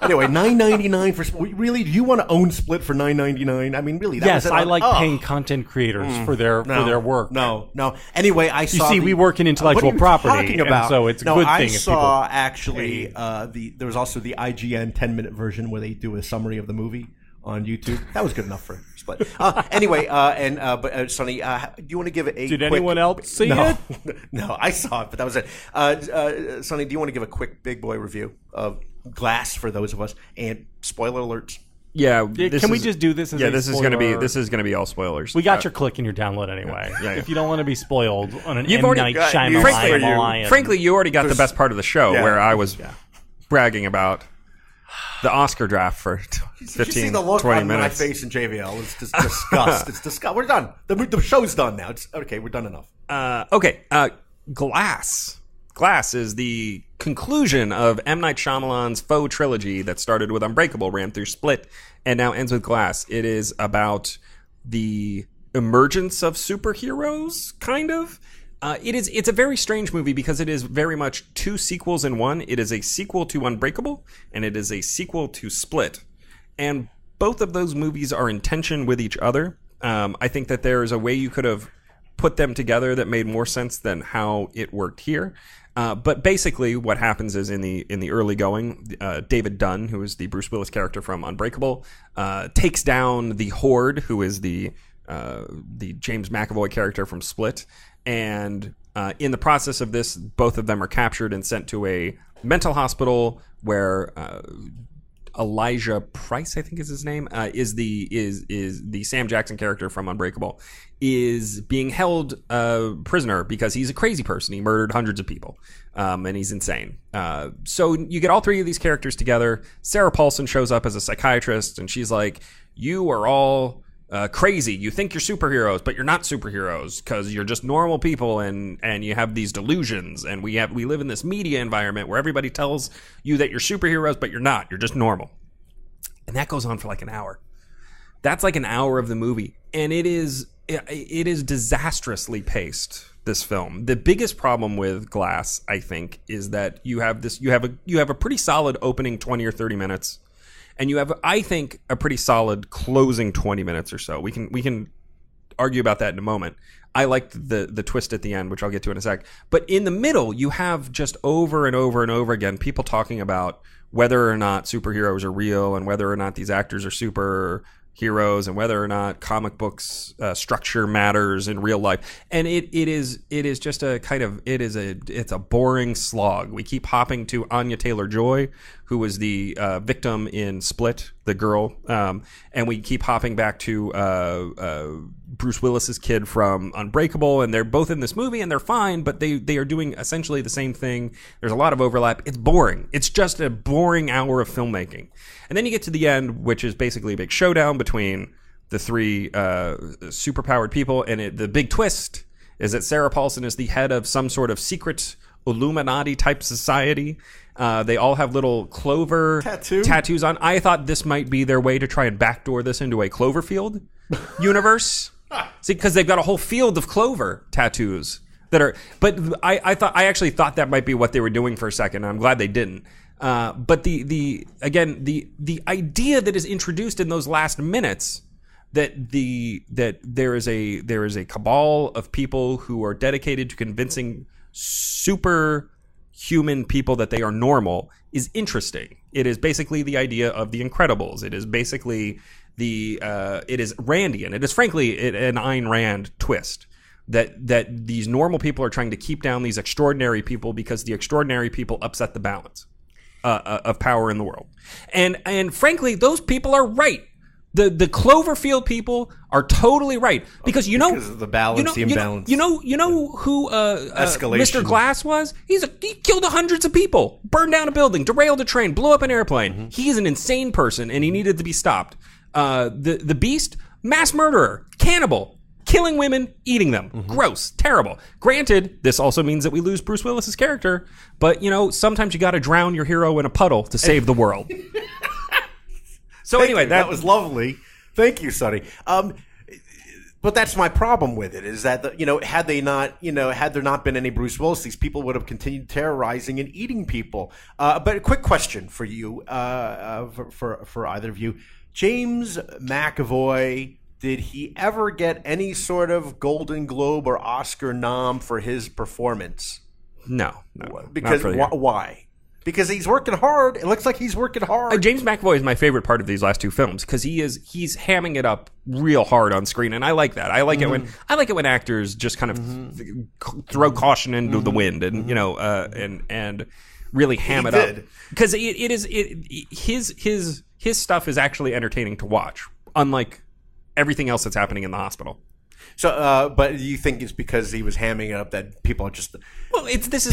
D: Anyway, $9.99 for Split. Really, do you want to own Split for $9.99? I mean, really?
E: Yes, I like paying content creators for their work.
D: No. Anyway, I saw.
E: You see, we work in intellectual property,
D: talking about?
E: And so it's a good thing.
D: I
E: if
D: saw actually there was also the IGN 10-minute version where they do a summary of the movie on YouTube. That was good enough for Split. Anyway, but Sonny, do you want to give it a
E: Did
D: quick...
E: anyone else see
D: No.
E: it?
D: No, I saw it, but that was it. Sonny, do you want to give a quick big boy review of Glass for those of us, and spoiler alerts?
F: Yeah,
E: Can we just do this as a
F: this is going to be all spoilers.
E: We got your click in your download anyway.
F: Yeah.
E: If you don't want to be spoiled on an
F: You've
E: M.
F: already-
E: Night Shyamalan.
F: Frankly, you already got the best part of the show
D: Yeah.
F: where I was bragging about the Oscar draft for
D: Did you see
F: 15,
D: the look
F: 20
D: on
F: minutes.
D: my face in JVL? It's just disgust. It's disgust. We're done. The show's done now. It's okay. We're done enough.
F: Glass. Glass is the conclusion of M. Night Shyamalan's faux trilogy that started with Unbreakable, ran through Split, and now ends with Glass. It is about the emergence of superheroes, kind of. It's a very strange movie because it is very much two sequels in one. It is a sequel to Unbreakable, and it is a sequel to Split. And both of those movies are in tension with each other. I think that there is a way you could have put them together that made more sense than how it worked here. But basically, what happens is in the early going, David Dunn, who is the Bruce Willis character from Unbreakable, takes down the Horde, who is the James McAvoy character from Split, and in the process of this, both of them are captured and sent to a mental hospital where Elijah Price, I think is his name, is the Sam Jackson character from Unbreakable, is being held prisoner because he's a crazy person. He murdered hundreds of people, and he's insane. So you get all three of these characters together. Sarah Paulson shows up as a psychiatrist, and she's like, "You are all crazy. You think you're superheroes, but you're not superheroes because you're just normal people, and you have these delusions. And we live in this media environment where everybody tells you that you're superheroes, but you're not. You're just normal." And that goes on for like an hour. That's like an hour of the movie, and it is disastrously paced. This film. The biggest problem with Glass, I think, is that you have a pretty solid opening 20 or 30 minutes. And you have, I think, a pretty solid closing 20 minutes or so. We can argue about that in a moment. I liked the twist at the end, which I'll get to in a sec. But in the middle, you have just over and over and over again people talking about whether or not superheroes are real and whether or not these actors are superheroes and whether or not comic books structure matters in real life. And it is just a kind of it's a boring slog. We keep hopping to Anya Taylor-Joy, who was the victim in Split, the girl, and we keep hopping back to Bruce Willis's kid from Unbreakable, and they're both in this movie and they're fine, but they are doing essentially the same thing. There's a lot of overlap. It's boring. It's just a boring hour of filmmaking. And then you get to the end, which is basically a big showdown between the three superpowered people, and the big twist is that Sarah Paulson is the head of some sort of secret Illuminati type society. They all have little clover tattoos on. I thought this might be their way to try and backdoor this into a Cloverfield universe. See, because they've got a whole field of clover tattoos that are. But I actually thought that might be what they were doing for a second. And I'm glad they didn't. But the idea that is introduced in those last minutes that there is a cabal of people who are dedicated to convincing superhuman people that they are normal is interesting. It is basically the idea of the Incredibles. It is basically it is Randian. It is frankly an Ayn Rand twist that these normal people are trying to keep down these extraordinary people because the extraordinary people upset the balance of power in the world. And frankly, those people are right. The Cloverfield people are totally right because
D: because of the balance, the imbalance.
F: You know who
D: Escalation.
F: Mr. Glass was? He killed hundreds of people, burned down a building, derailed a train, blew up an airplane. Mm-hmm. He is an insane person, and he needed to be stopped. The Beast, mass murderer, cannibal, killing women, eating them. Mm-hmm. Gross, terrible. Granted, this also means that we lose Bruce Willis's character, but sometimes you got to drown your hero in a puddle to save the world. So anyway,
D: that was lovely. Thank you, Sonny. But that's my problem with it is that had there not been any Bruce Willis, these people would have continued terrorizing and eating people. But a quick question for you, for either of you, James McAvoy. Did he ever get any sort of Golden Globe or Oscar nom for his performance?
F: No.
D: Because why? because he's working hard. It looks like he's working hard.
F: James McAvoy is my favorite part of these last two films because he's hamming it up real hard on screen, and I like that. I like it when actors just kind of throw caution into the wind, and and really ham it up because his stuff is actually entertaining to watch, unlike everything else that's happening in the hospital.
D: So, but you think it's because he was hamming it up that people are just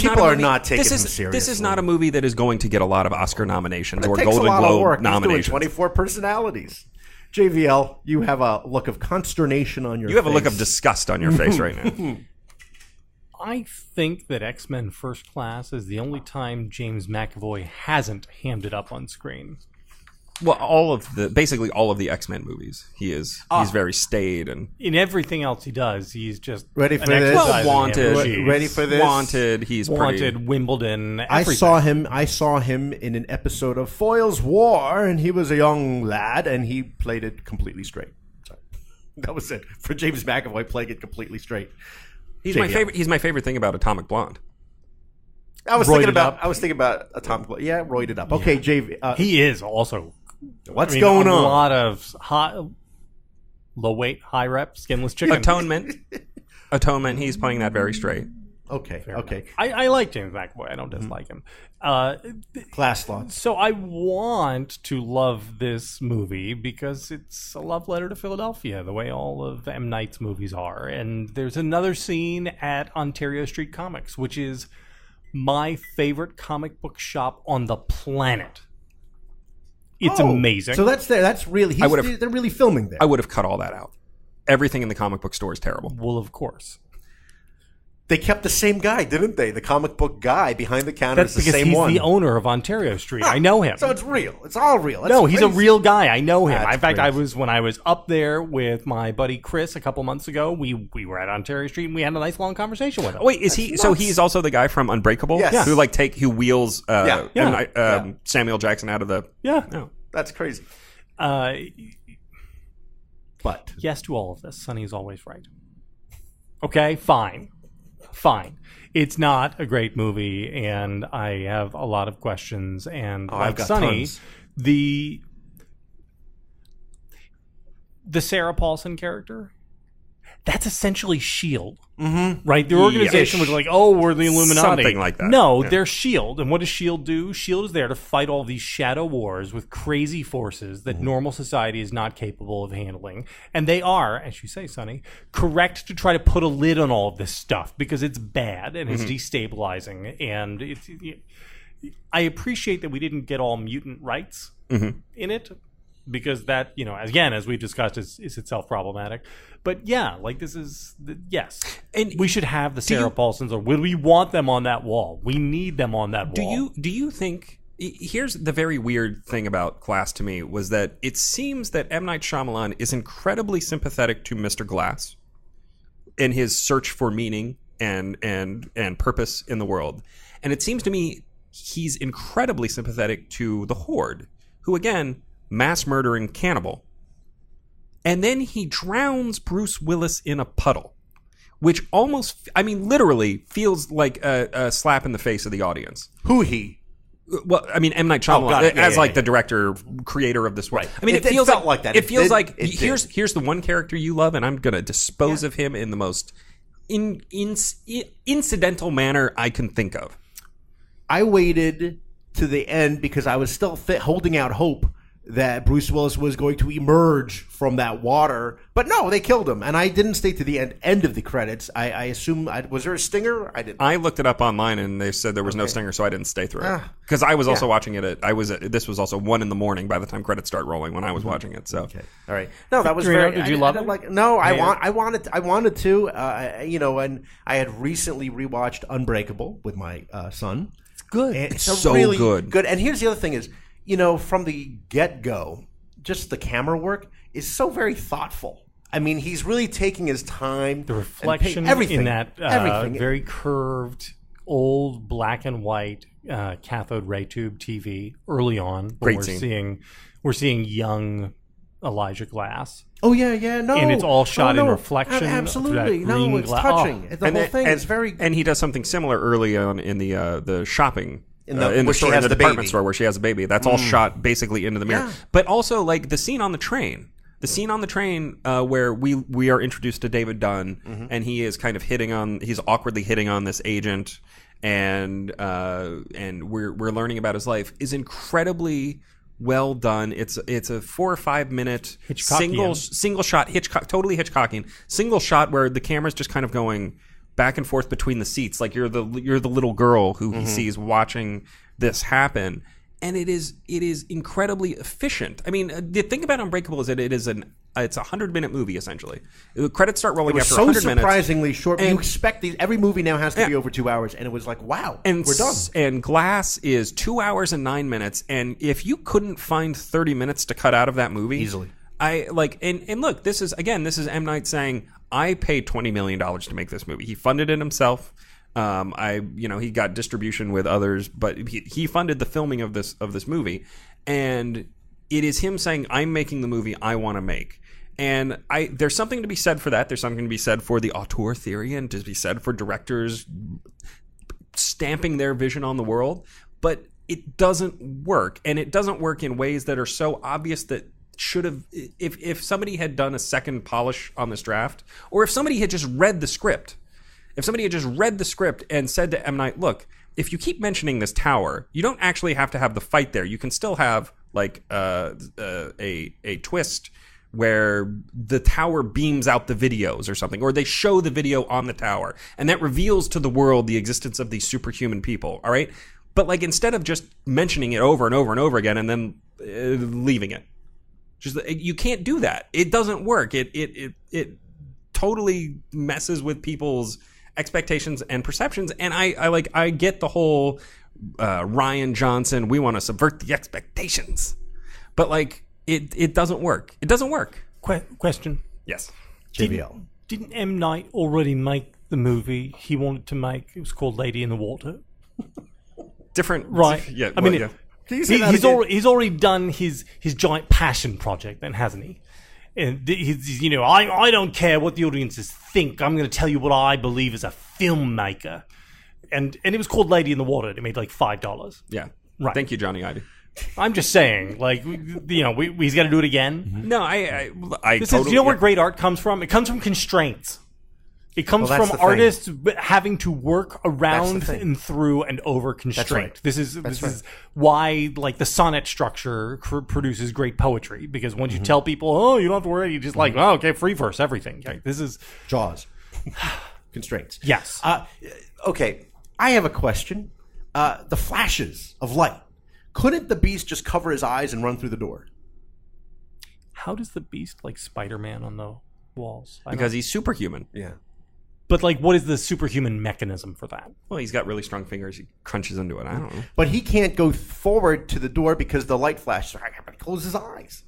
F: people
D: are not taking him seriously.
F: This is not a movie that is going to get a lot of Oscar nominations or
D: takes
F: Golden
D: a lot of
F: Globe
D: work.
F: nominations.
D: He's doing 24 personalities. JVL, you have a look of consternation on your face.
F: You have a look of disgust on your face right now.
E: I think that X-Men First Class is the only time James McAvoy hasn't hammed it up on screen.
F: Well, basically all of the X-Men movies, he's very staid, and
E: in everything else he does, he's just
D: ready for this.
F: Ready for this. Wanted. He's
E: Wanted.
F: pretty.
E: Wimbledon. Everything.
D: I saw him in an episode of Foyle's War, and he was a young lad, and he played it completely straight. Sorry. That was it for James McAvoy, playing it completely straight.
F: He's my favorite. He's my favorite thing about Atomic Blonde.
D: I was thinking about Atomic Blonde. Yeah, roided up. Okay, JV.
E: He is also.
D: What's going on?
E: A lot of low weight, high rep, skinless chicken.
F: Atonement. He's playing that very straight.
D: Okay.
E: I like James McAvoy. I don't dislike him.
D: Class thoughts.
E: So I want to love this movie because it's a love letter to Philadelphia, the way all of M. Night's movies are. And there's another scene at Ontario Street Comics, which is my favorite comic book shop on the planet. It's amazing.
D: So that's really they're really filming there.
F: I would have cut all that out. Everything in the comic book store is terrible.
E: Well, of course.
D: They kept the same guy, didn't they? The comic book guy behind the counter
E: That's
D: is the
E: because
D: same one.
E: He's the owner of Ontario Street. I know him.
D: So it's real. It's all real. That's
E: no, he's a
D: crazy.
E: real guy. I know him.
D: That's
E: In fact,
D: crazy.
E: when I was up there with my buddy Chris a couple months ago, we were at Ontario Street and we had a nice long conversation with him.
F: Wait, is he? So he's also the guy from Unbreakable,
D: Yes.
F: who wheels
D: Yeah.
F: Samuel Jackson out of the.
E: Yeah.
F: No.
D: That's crazy.
E: But
D: But
E: yes to all of this. Sonny's always right. Okay, fine. It's not a great movie, and I have a lot of questions. And
D: I've
E: like
D: got
E: Sonny,
D: tons.
E: the Sarah Paulson character, that's essentially S.H.I.E.L.D. Mm-hmm. Right? Their organization was like, oh, we're the Illuminati.
F: Something like that.
E: No,
F: Yeah.
E: they're S.H.I.E.L.D. And what does S.H.I.E.L.D. do? S.H.I.E.L.D. is there to fight all these shadow wars with crazy forces that normal society is not capable of handling. And they are, as you say, Sonny, correct to try to put a lid on all of this stuff because it's bad and it's destabilizing. And I appreciate that we didn't get all mutant rights in it. Because that, again, as we've discussed, is itself problematic. But yeah, like this is, yes.
F: And
E: we should have the Sarah Paulsons, or will we want them on that wall? We need them on that wall.
F: Do you think, here's the very weird thing about Glass to me, was that it seems that M. Night Shyamalan is incredibly sympathetic to Mr. Glass in his search for meaning and purpose in the world. And it seems to me he's incredibly sympathetic to the Horde, who, again, mass murdering cannibal. And then he drowns Bruce Willis in a puddle, which almost, literally feels like a slap in the face of the audience.
D: who he?
F: Well, M. Night Shyamalan,
D: got it.
F: as the director, creator of this world.
D: Right. It
F: feels
D: felt like that.
F: It feels like
D: did.
F: here's the one character you love, and I'm going to dispose of him in the most incidental manner I can think of.
D: I waited to the end because I was still holding out hope that Bruce Willis was going to emerge from that water. But no, they killed him. And I didn't stay to the end of the credits. I assume, was there a stinger? I didn't.
F: I looked it up online and they said there was no stinger, so I didn't stay through it. Because I was also watching it this was also 1 a.m. by the time credits start rolling when I was watching it. So
D: Okay. All right. No, that was
E: Victorino,
D: very.
E: did you love it?
D: I wanted to. And I had recently rewatched Unbreakable with my son.
E: It's good.
D: And
F: It's so
D: really
F: good.
D: And here's the other thing is, from the get-go, just the camera work is so very thoughtful. He's really taking his time.
E: The reflection
D: everything,
E: in that
D: everything.
E: very curved, old black and white cathode ray tube TV early on. When
F: Great scene.
E: We're seeing young Elijah Glass.
D: Oh yeah, no,
E: And it's all shot in reflection.
D: Absolutely,
E: through that green
D: it's
E: gla-
D: touching. The whole thing is very.
F: And he does something similar early on in the shopping
D: in the
F: in the
D: store,
F: store,
D: in the
F: department
D: baby.
F: store where she has a baby. That's all shot basically into the mirror.
D: Yeah.
F: But also like the scene on the train. The scene on the train where we are introduced to David Dunn, and he is kind of he's awkwardly hitting on this agent, and we're learning about his life, is incredibly well done. It's a 4 or 5 minute single shot totally Hitchcockian single shot where the camera's just kind of going back and forth between the seats, like you're the little girl who he sees watching this happen. And it is incredibly efficient. I mean, the thing about Unbreakable is that it's a 100-minute movie essentially. The credits start rolling after 100 minutes.
D: So surprisingly short. You expect every movie now has to be over 2 hours, and it was like, wow, we're done.
F: And Glass is 2 hours and 9 minutes. And if you couldn't find 30 minutes to cut out of that movie,
D: easily,
F: and look, this is M. Night saying, I paid $20 million to make this movie. He funded it himself. He got distribution with others, but he funded the filming of this movie, and it is him saying, "I'm making the movie I want to make." And there's something to be said for that. There's something to be said for the auteur theory, and to be said for directors stamping their vision on the world. But it doesn't work, and it doesn't work in ways that are so obvious that should have. If somebody had done a second polish on this draft, or if somebody had just read the script. If somebody had just read the script and said to M. Night, look, if you keep mentioning this tower, you don't actually have to have the fight there. You can still have like a twist where the tower beams out the videos or something, or they show the video on the tower, and that reveals to the world the existence of these superhuman people, all right? But like instead of just mentioning it over and over and over again and then leaving it, you can't do that. It doesn't work. It totally messes with people's expectations and perceptions, and I get the whole Ryan Johnson, we want to subvert the expectations, but like it doesn't work. It doesn't work.
E: Question.
F: Yes.
D: JVL.
E: Didn't M. Night already make the movie he wanted to make? It was called Lady in the Water.
F: Different,
E: right?
F: Yeah.
E: I mean,
F: yeah.
E: he's already done his giant passion project, then, hasn't he? And he's, I don't care what the audiences think. I'm going to tell you what I believe as a filmmaker. And it was called Lady in the Water. It made like $5.
F: Yeah.
E: Right.
F: Thank you, Johnny Ivy.
E: I'm just saying, like, he's got to do it again.
F: No, I
E: you know where great art comes from? It comes from constraints. It comes from artists having to work around and through and over constraint. This is why, like, the sonnet structure produces great poetry, because once you tell people, oh, you don't have to worry, you just like, oh, okay, free verse, everything. Okay, this is
D: Jaws. Constraints.
E: Yes.
D: Okay, I have a question. The flashes of light. Couldn't the Beast just cover his eyes and run through the door?
E: How does the Beast like Spider-Man on the walls?
F: Because he's superhuman.
D: Yeah.
E: But, like, what is the superhuman mechanism for that?
F: Well, he's got really strong fingers. He crunches into it. I don't know.
D: But he can't go forward to the door because the light flashes. He closes his eyes.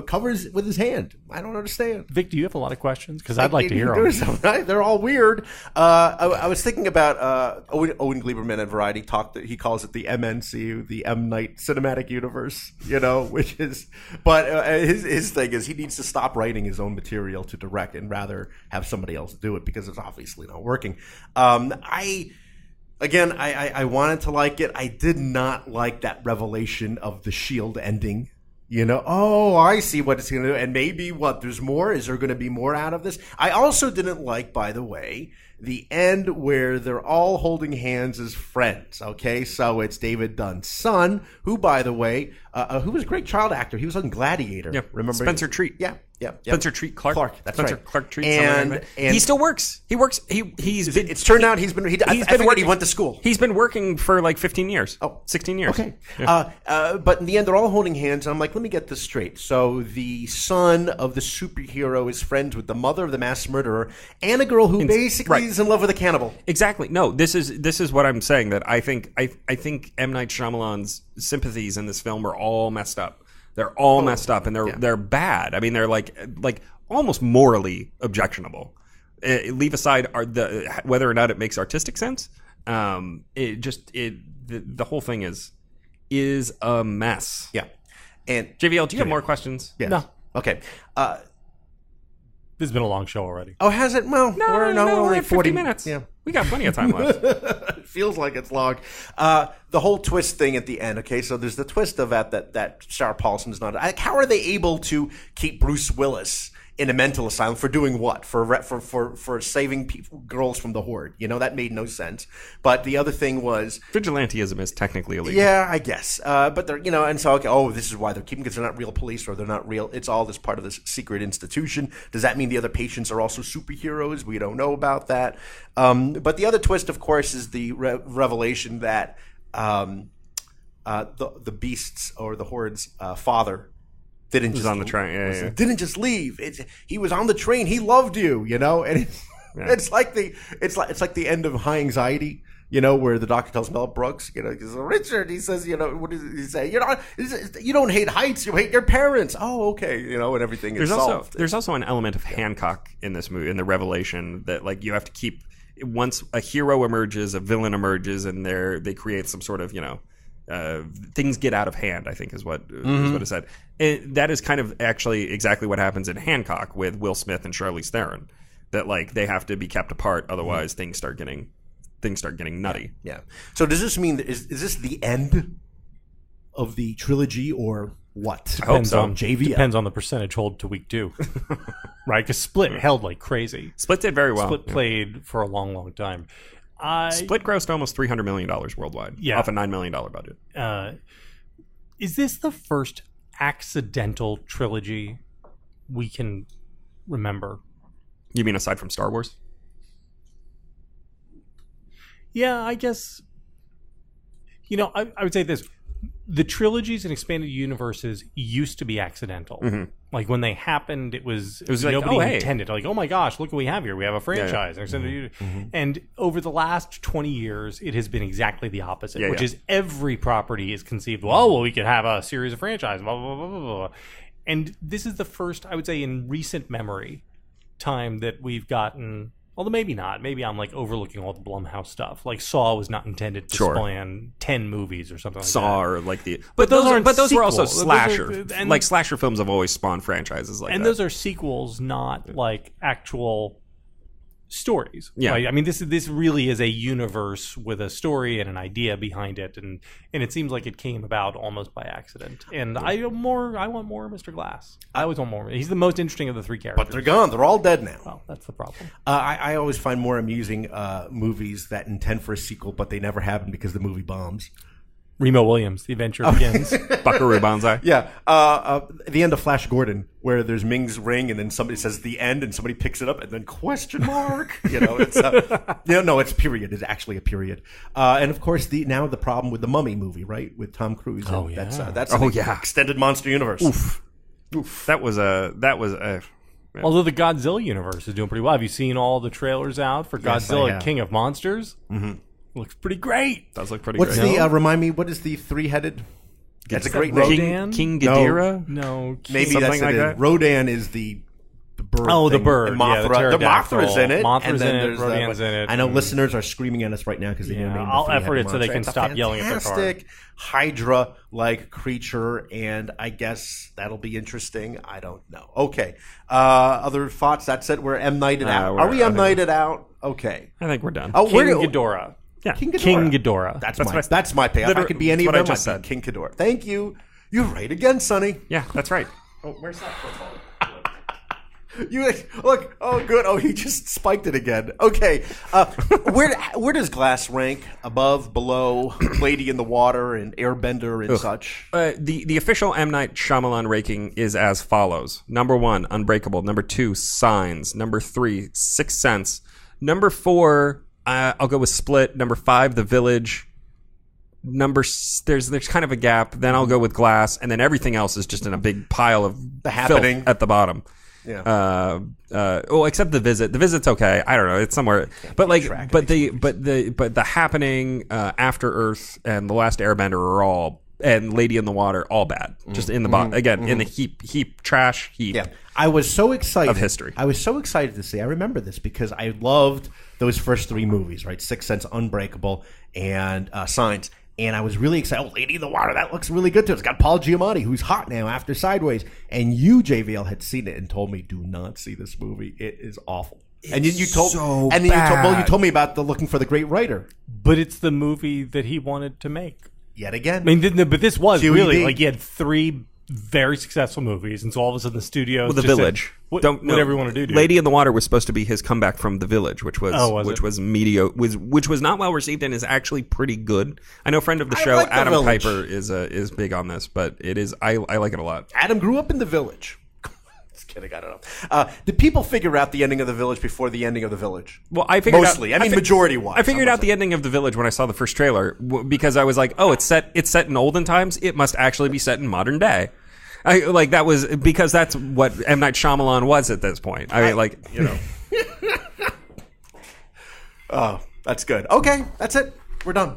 D: Covers it with his hand. I don't understand.
E: Vic, do you have a lot of questions? Because I'd like to hear them.
D: Right? They're all weird. I was thinking about Owen Gleiberman at Variety talked. He calls it the MNCU, the M. Night Cinematic Universe. Which is. But his thing is he needs to stop writing his own material to direct and rather have somebody else do it because it's obviously not working. I wanted to like it. I did not like that revelation of the S.H.I.E.L.D. ending. Oh, I see what it's going to do. And maybe there's more? Is there going to be more out of this? I also didn't like, by the way, the end where they're all holding hands as friends. Okay, so it's David Dunn's son, who, by the way, who was a great child actor. He was on Gladiator.
F: Yep.
D: Remember?
F: Spencer Treat.
D: Yeah.
F: Spencer Treat Clark.
D: That's
F: Spencer
D: right.
F: Clark Treat.
D: And
F: he still works. He works. It's
D: turned out he went to school.
F: He's been working for like 15 years. 16 years.
D: Okay.
F: Yeah.
D: But in the end, they're all holding hands. And I'm like, let me get this straight. So the son of the superhero is friends with the mother of the mass murderer and a girl who basically is in love with a cannibal.
F: Exactly. No, this is what I'm saying. That I think M. Night Shyamalan's sympathies in this film are all messed up. They're all messed up, and they're bad. I mean, they're like almost morally objectionable. Leave aside whether or not it makes artistic sense. The whole thing is a mess.
D: Yeah. And
F: JVL, do you have more questions?
D: Yes.
E: No.
D: Okay.
E: This has been a long show already.
D: Oh, has it? Well,
F: we're
D: only
F: at 50
D: 40
F: minutes.
D: Yeah.
F: We got plenty of time left.
D: feels like it's long. The whole twist thing at the end. Okay, so there's the twist of that Sarah Paulson's not. How are they able to keep Bruce Willis in a mental asylum for doing what? For saving girls from the horde? That made no sense. But the other thing was
F: Vigilantism is technically illegal.
D: Yeah, I guess. But they're and so this is why they're keeping, because they're not real police, or they're not real. It's all this part of this secret institution. Does that mean the other patients are also superheroes? We don't know about that. But the other twist, of course, is the revelation that the beasts or the horde's father didn't just
F: on the train.
D: Didn't just leave. He was on the train. He loved you, and it's like the end of High Anxiety, where the doctor tells Mel Brooks, he says, Richard, he says, what does he say? You don't hate heights, you hate your parents. Oh, okay, and everything is solved.
F: There's also an element of Hancock in this movie, in the revelation that you have to keep, once a hero emerges, a villain emerges, and they create some sort of things get out of hand, I think is what it said. And that is kind of actually exactly what happens in Hancock with Will Smith and Charlize Theron. That they have to be kept apart, otherwise things start getting nutty.
D: Yeah. So does this mean is this the end of the trilogy, or what?
E: Depends on
D: JVL.
E: Depends on the percentage hold to week 2, right? Because Split held like crazy.
F: Split did very well.
E: Split played for a long, long time.
F: Split grossed almost $300 million worldwide off a $9 million budget.
E: Is this the first accidental trilogy we can remember?
F: You mean aside from Star Wars?
E: Yeah, I guess. I would say this. The trilogies and expanded universes used to be accidental.
F: Mm-hmm.
E: Like when they happened, it was
F: like,
E: nobody intended. Like, oh my gosh, look what we have here. We have a franchise. And over the last 20 years, it has been exactly the opposite, which is every property is conceived, well, we could have a series of franchises, blah, blah, blah, blah, blah. And this is the first, I would say, in recent memory time that we've gotten, although maybe not. Maybe I'm overlooking all the Blumhouse stuff. Like Saw was not intended to span 10 movies or something like
F: Saw
E: that.
F: Or like the
E: but those
F: were also
E: sequels.
F: slasher. Slasher films have always spawned franchises like that.
E: And those are sequels, not actual stories.
F: Yeah.
E: Right? I mean, this really is a universe with a story and an idea behind it, and it seems like it came about almost by accident. And I want more Mr. Glass. I always want more. He's the most interesting of the 3 characters.
D: But they're gone. They're all dead now.
E: Well, that's the problem.
D: I always find more amusing movies that intend for a sequel, but they never happen because the movie bombs.
E: Remo Williams, The Adventure Begins.
F: Buckaroo Banzai.
D: Yeah. The end of Flash Gordon, where there's Ming's ring, and then somebody says the end, and somebody picks it up, and then question mark. It's no, it's period. It's actually a period. And of course, the problem with the Mummy movie, right, with Tom Cruise.
E: Oh, yeah.
D: That's an extended monster universe.
F: Oof. That was a. Yeah.
E: Although the Godzilla universe is doing pretty well. Have you seen all the trailers out for Godzilla King of Monsters? Mm-hmm. Looks pretty great.
F: Does look pretty
D: What's
F: great.
D: the remind me? What is the 3-headed? That's a great
E: Rodan?
F: King Ghidorah?
E: No,
D: maybe
F: something
D: that's
F: like
D: it.
F: that.
D: Rodan is the bird.
E: Oh, the
D: thing.
E: bird.
D: And Mothra.
E: Yeah,
D: the
E: pterodactyl.
D: Mothra's in it.
E: Mothra's
D: and then
E: in it.
D: there's
E: Rodan's in it.
D: I know listeners are screaming at us right now because they didn't name the
E: I'll
D: three-headed
E: effort it so they
D: monster.
E: can
D: It's a
E: stop yelling at their car.
D: fantastic Hydra-like creature, and I guess that'll be interesting. I don't know. Okay. Other thoughts? That's it. We're M Nighted out. Are we M Nighted out? Okay.
F: I think we're done.
D: Oh,
E: King Ghidorah.
F: Yeah.
E: King Ghidorah.
D: That's my pay. If I could be any of
F: what I
D: them,
F: just
D: I'd be
F: said.
D: King Ghidorah. Thank you. You're right again, Sonny.
F: Yeah, that's right.
D: Oh, where's that football? You look. Oh, good. Oh, he just spiked it again. Okay. Where does Glass rank? Above, below, Lady in the Water, and Airbender, and such?
F: The official M. Night Shyamalan ranking is as follows. Number 1, Unbreakable. Number 2, Signs. Number 3, Sixth Sense. Number 4, I'll go with Split. Number 5, The Village. There's kind of a gap. Then I'll go with Glass, and then everything else is just in a big pile of
D: The Happening
F: filth at the bottom.
D: Yeah.
F: Except The Visit. The Visit's okay. I don't know. It's somewhere. But the Happening, After Earth, and The Last Airbender are all, and Lady in the Water, all bad. Just in the bottom again, in the heap trash heap.
D: Yeah. I was so excited
F: of history.
D: I was so excited to see. I remember this because I loved those first 3 movies, right? Sixth Sense, Unbreakable, and Signs. And I was really excited. Oh, Lady in the Water, that looks really good too. It's got Paul Giamatti, who's hot now after Sideways. And you, JVL, had seen it and told me, do not see this movie. It is awful. And you told
F: so
D: and then
F: bad.
D: you told me about the looking for the great writer
E: But it's the movie that he wanted to make.
D: yet again.
E: I mean, but this was
D: QED.
E: really like he had 3 very successful movies, and so all of a sudden the studio
F: Well, The Village.
E: Whatever you want to do, dude.
F: Lady in the Water was supposed to be his comeback from The Village, which was which was not well received and is actually pretty good. I know friend of the show
D: like The
F: Adam
D: Village.
F: Piper is big on this, but it is I like it a lot.
D: Adam grew up in the Village. Just kidding. I don't know. Did people figure out the ending of the Village before the ending of the Village?
F: Well, I figured
D: Mostly. Majority-wise.
F: I figured out the ending of The Village when I saw the first trailer because I was like, oh, it's set in olden times. It must actually be set in modern day. That was because that's what M. Night Shyamalan was at this point.
D: Oh, that's good. Okay, that's it. We're done.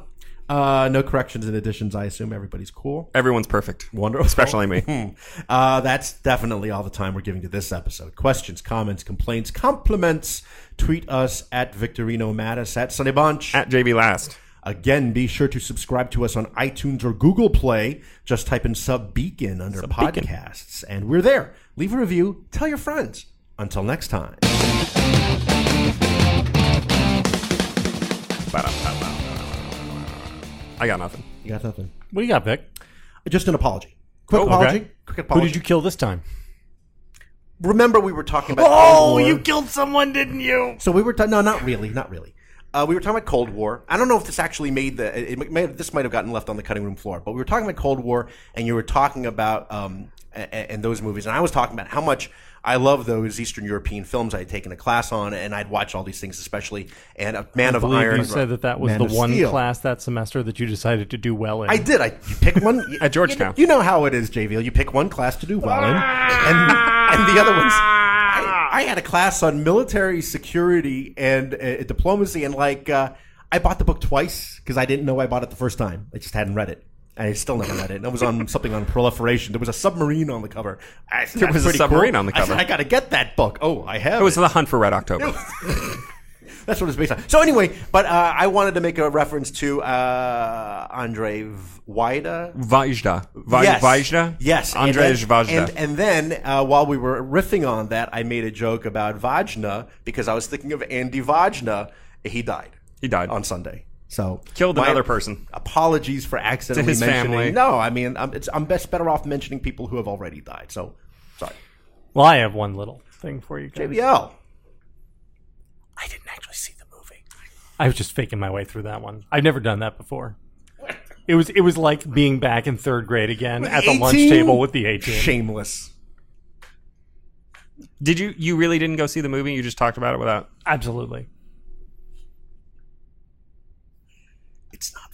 D: No corrections and additions. I assume everybody's cool.
F: Everyone's perfect.
D: Wonderful.
F: Especially me.
D: That's definitely all the time we're giving to this episode. Questions, comments, complaints, compliments. Tweet us at Victorino Mattis, at Sunny Bunch.
F: At JB Last.
D: Again, be sure to subscribe to us on iTunes or Google Play. Just type in Sub Beacon under podcasts, and we're there. Leave a review. Tell your friends. Until next time.
F: I got nothing.
D: You got nothing.
E: What do you got, Vic?
D: Just an apology. Quick apology. Quick
E: Who
D: apology.
E: did you kill this time?
D: Remember we were talking about Cold War.
E: you killed someone, didn't you?
D: So we were no, not really. We were talking about Cold War. I don't know if this actually made this might have gotten left on the cutting room floor, but we were talking about Cold War, and you were talking about and those movies, and I was talking about how much I love those Eastern European films I had taken a class on, and I'd watch all these things, especially and a Man of Iron.
E: You said that was
D: Man
E: the
D: of
E: one
D: Steel.
E: class that semester that you decided to do well in.
D: I did. You pick one
F: At Georgetown.
D: You know how it is, JVL. You pick one class to do well in, and the other ones. I had a class on military security and diplomacy, and I bought the book twice because I didn't know I bought it the first time. I just hadn't read it. I still never read it. And it was on something on proliferation. There was a submarine on the cover.
F: There was a submarine on the cover.
D: I said, I got to get that book. Oh, I have.
F: It was The Hunt for Red October.
D: That's what it's based on. So anyway, but I wanted to make a reference to Andrzej Wajda.
F: Vajda.
D: Yes.
F: Vajda?
D: Yes.
F: Andrzej Vajda.
D: And then while we were riffing on that, I made a joke about Vajna because I was thinking of Andy Vajna. He died.
F: He died.
D: On Sunday. So
F: Killed another person.
D: Apologies for accidentally
F: To his
D: mentioning.
F: family.
D: No, I mean I'm better off mentioning people who have already died. So sorry.
E: Well, I have one little thing for you guys.
D: JBL.
E: I didn't actually see the movie. I was just faking my way through that one. I've never done that before. It was like being back in 3rd grade again at the lunch table with the 18.
D: Shameless.
F: Did you really didn't go see the movie? You just talked about it without?
E: Absolutely.
D: It's not